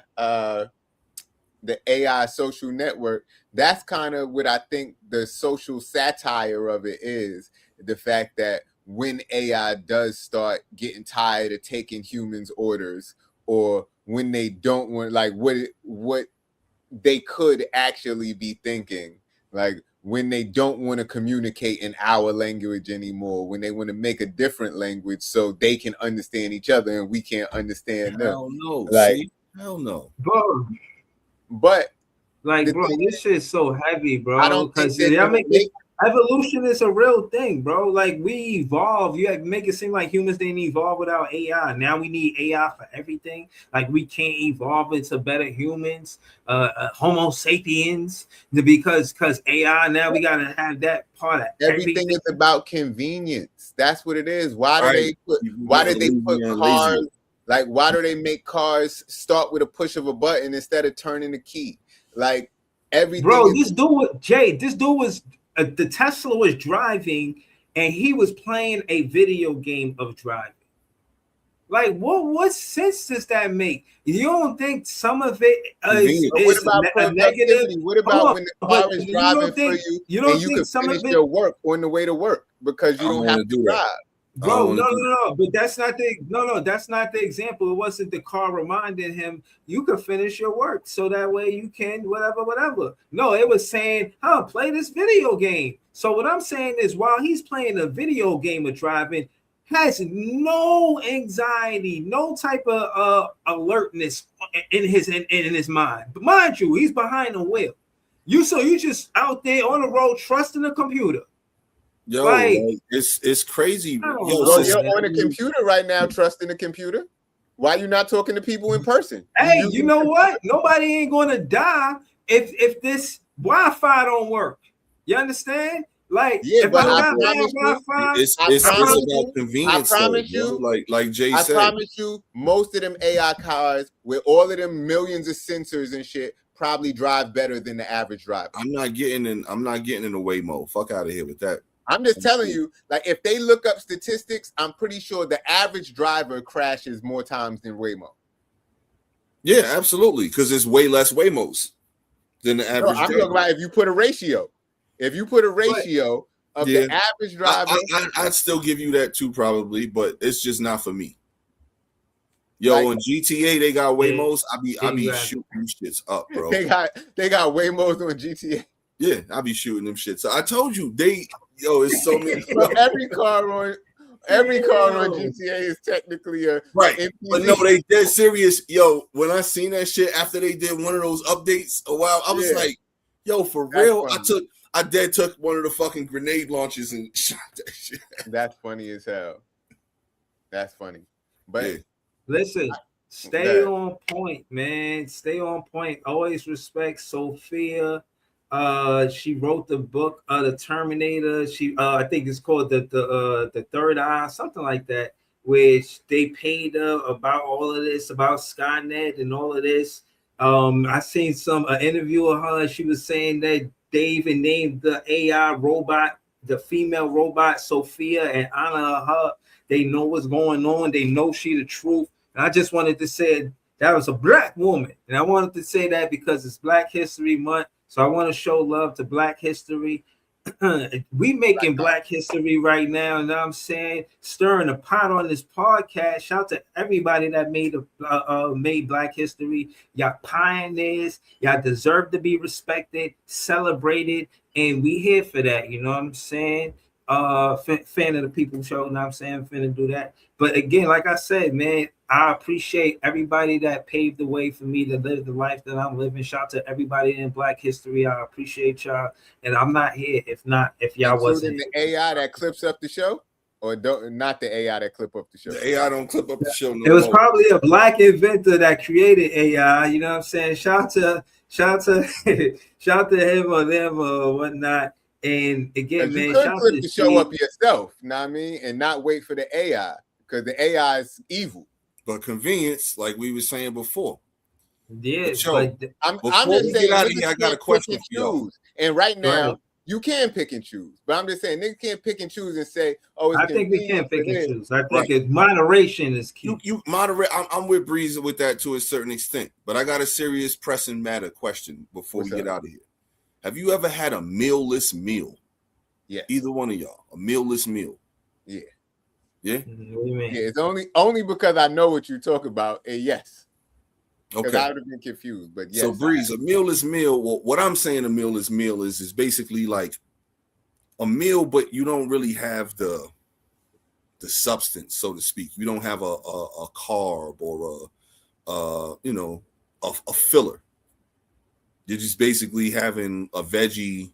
The AI social network, that's kind of what I think the social satire of it is. The fact that when AI does start getting tired of taking humans' orders, or when they don't want, like what they could actually be thinking, like when they don't want to communicate in our language anymore, when they want to make a different language so they can understand each other and we can't understand them. Hell no. Like, see? Hell no. Bro. But like, bro, this shit's so heavy, bro. I don't think evolution is a real thing, bro. Like we evolve. You make it seem like humans didn't evolve without AI. Now we need AI for everything. Like we can't evolve into better humans, Homo sapiens, because AI. Now we gotta have that part of everything. Is about convenience. That's what it is. Why do they put cars? Like, why do they make cars start with a push of a button instead of turning the key? Like, everything. Bro, this dude was the Tesla was driving and he was playing a video game of driving. Like, what sense does that make? You don't think some of it is a negative? What about when the car is driving for you? You don't think you can finish your work on the way to work because you don't have to drive? Bro, no, but that's not the example. It wasn't the car reminding him you could finish your work so that way you can whatever. No, it was saying, play this video game. So what I'm saying is while he's playing a video game of driving, has no anxiety, no type of alertness in his mind. But mind you, he's behind the wheel. You just out there on the road trusting the computer. Yo, Like, it's crazy. I don't Yo, know, You're man. on a computer right now, trusting the computer. Why you not talking to people in person? Hey, you know what? Nobody ain't gonna die if this Wi-Fi don't work. You understand? Like, Yeah, if but I don't I got bad promise you, Wi-Fi, it's I it's promise about you, convenience, I promise though, bro. you, Like Jay I said. promise you, most of them AI cars with all of them millions of sensors and shit probably drive better than the average driver. I'm not getting in the Waymo. Fuck out of here with that. I'm just telling you, like, if they look up statistics, I'm pretty sure the average driver crashes more times than Waymo. Yeah, absolutely, because there's way less Waymos than the average. I'm talking about if you put a ratio. If you put a ratio of the average driver, I'd still give you that too, probably, but it's just not for me. Yo, like, on GTA they got Waymos. I be shooting them shits up, bro. They got Waymos on GTA. Yeah, I be shooting them shits. So I told you it's so many. So every car on GTA is technically a right. NPC. But no, they dead serious. Yo, when I seen that shit after they did one of those updates a while, I was like, yo, for real? Funny. I took one of the fucking grenade launchers and shot that shit. That's funny as hell. That's funny. But yeah. Listen, stay on point, man. Stay on point. Always respect Sophia. She wrote the book, The Terminator. She, I think it's called the Third Eye, something like that, which they paid her about all of this, about Skynet and all of this. I seen some interview of her. She was saying that they even named the AI robot, the female robot, Sophia, and honor her. They know what's going on. They know she the truth. And I just wanted to say that was a black woman. And I wanted to say that because it's Black History Month. So I want to show love to Black history. We making Black history right now. You know what I'm saying? Stirring the pot on this podcast. Shout out to everybody that made Black history. Y'all pioneers. Y'all deserve to be respected, celebrated, and we here for that. You know what I'm saying? Fan of the People Show. You know what I'm saying? Finna do that. But again, like I said, man, I appreciate everybody that paved the way for me to live the life that I'm living. Shout out to everybody in Black history. I appreciate y'all. And I'm not here if y'all wasn't. The AI that clips up the show, or not the AI that clip up the show. The AI don't clip up the show. No, it was probably a Black inventor that created AI. You know what I'm saying? Shout to him or them or whatnot. And again, man, you could clip the show up yourself. You know what I mean? And not wait for the AI, because the AI is evil. But convenience, like we were saying before. Yeah, but I'm just saying, I got a question for you. And right now, you can pick and choose. But I'm just saying, niggas can't pick and choose and say, "Oh, I think we can pick and choose." I think moderation is key. You moderate. I'm with Breeze with that to a certain extent. But I got a serious pressing matter question before we get out of here. Have you ever had a meal-less meal? Yeah. Either one of y'all, a meal-less meal. Yeah. Yeah. What do you mean? Yeah, it's only because I know what you talk about. And yes. Okay. I would have been confused, but yes. So Breeze, a meal-less meal. Well, what I'm saying a meal-less meal is basically like a meal, but you don't really have the substance, so to speak. You don't have a carb or a filler. You're just basically having a veggie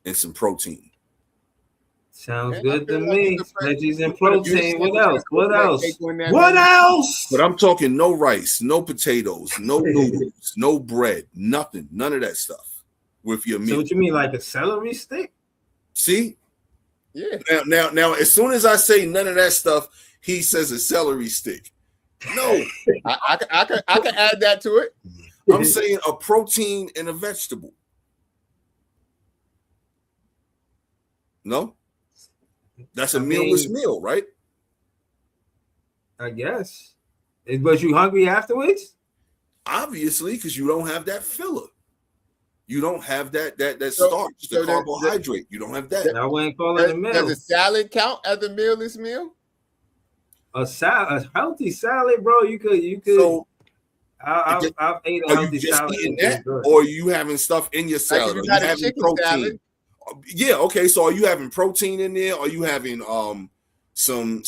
and some protein. Sounds good to me. Veggies and protein. What else? What else? What else? But I'm talking no rice, no potatoes, no noodles, no bread, nothing, none of that stuff with your meal. So what you mean, like a celery stick? See? Yeah. Now, as soon as I say none of that stuff, he says a celery stick. No, I can add that to it. I'm saying a protein and a vegetable. No? That's a mealless meal, right? I guess. Was you hungry afterwards? Obviously, because you don't have that filler. You don't have that starch, the carbohydrate. You don't have that. I wouldn't call it a meal. Does a salad count as a mealless meal? A healthy salad, bro. You could. So, I've ate a healthy salad. Or are you having stuff in your salad? Like you having protein? Salad? Yeah, okay. So are you having protein in there? Are you having some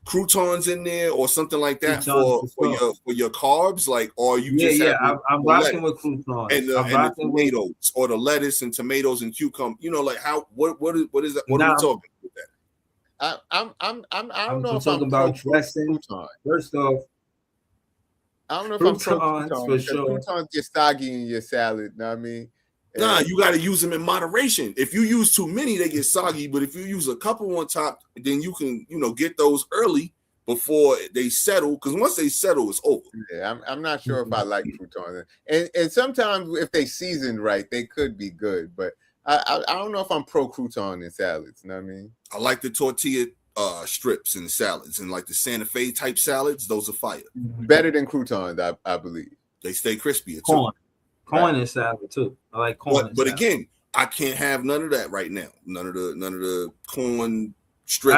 croutons in there or something like that Croutons for your carbs, like, or you Yeah, just yeah. have I'm rocking with croutons. and the tomatoes or the lettuce and tomatoes and cucumber. You know, like how what is that? What are we talking with that? I don't know if talking I'm about dressing. crouton. First off, I don't know if I'm pro croutons crouton for because sure. croutons get soggy in your salad. You know what I mean? Nah, you got to use them in moderation. If you use too many, they get soggy. But if you use a couple on top, then you can, get those early before they settle. Because once they settle, it's over. Yeah, I'm not sure if I like croutons. And sometimes if they seasoned right, they could be good. But I don't know if I'm pro crouton in salads. You know what I mean? I like the tortilla strips in the salads, and like the Santa Fe type salads. Those are fire. Better than croutons, I believe. They stay crispier too. Corn and salad too. I like corn. But again, I can't have none of that right now. None of the corn strip.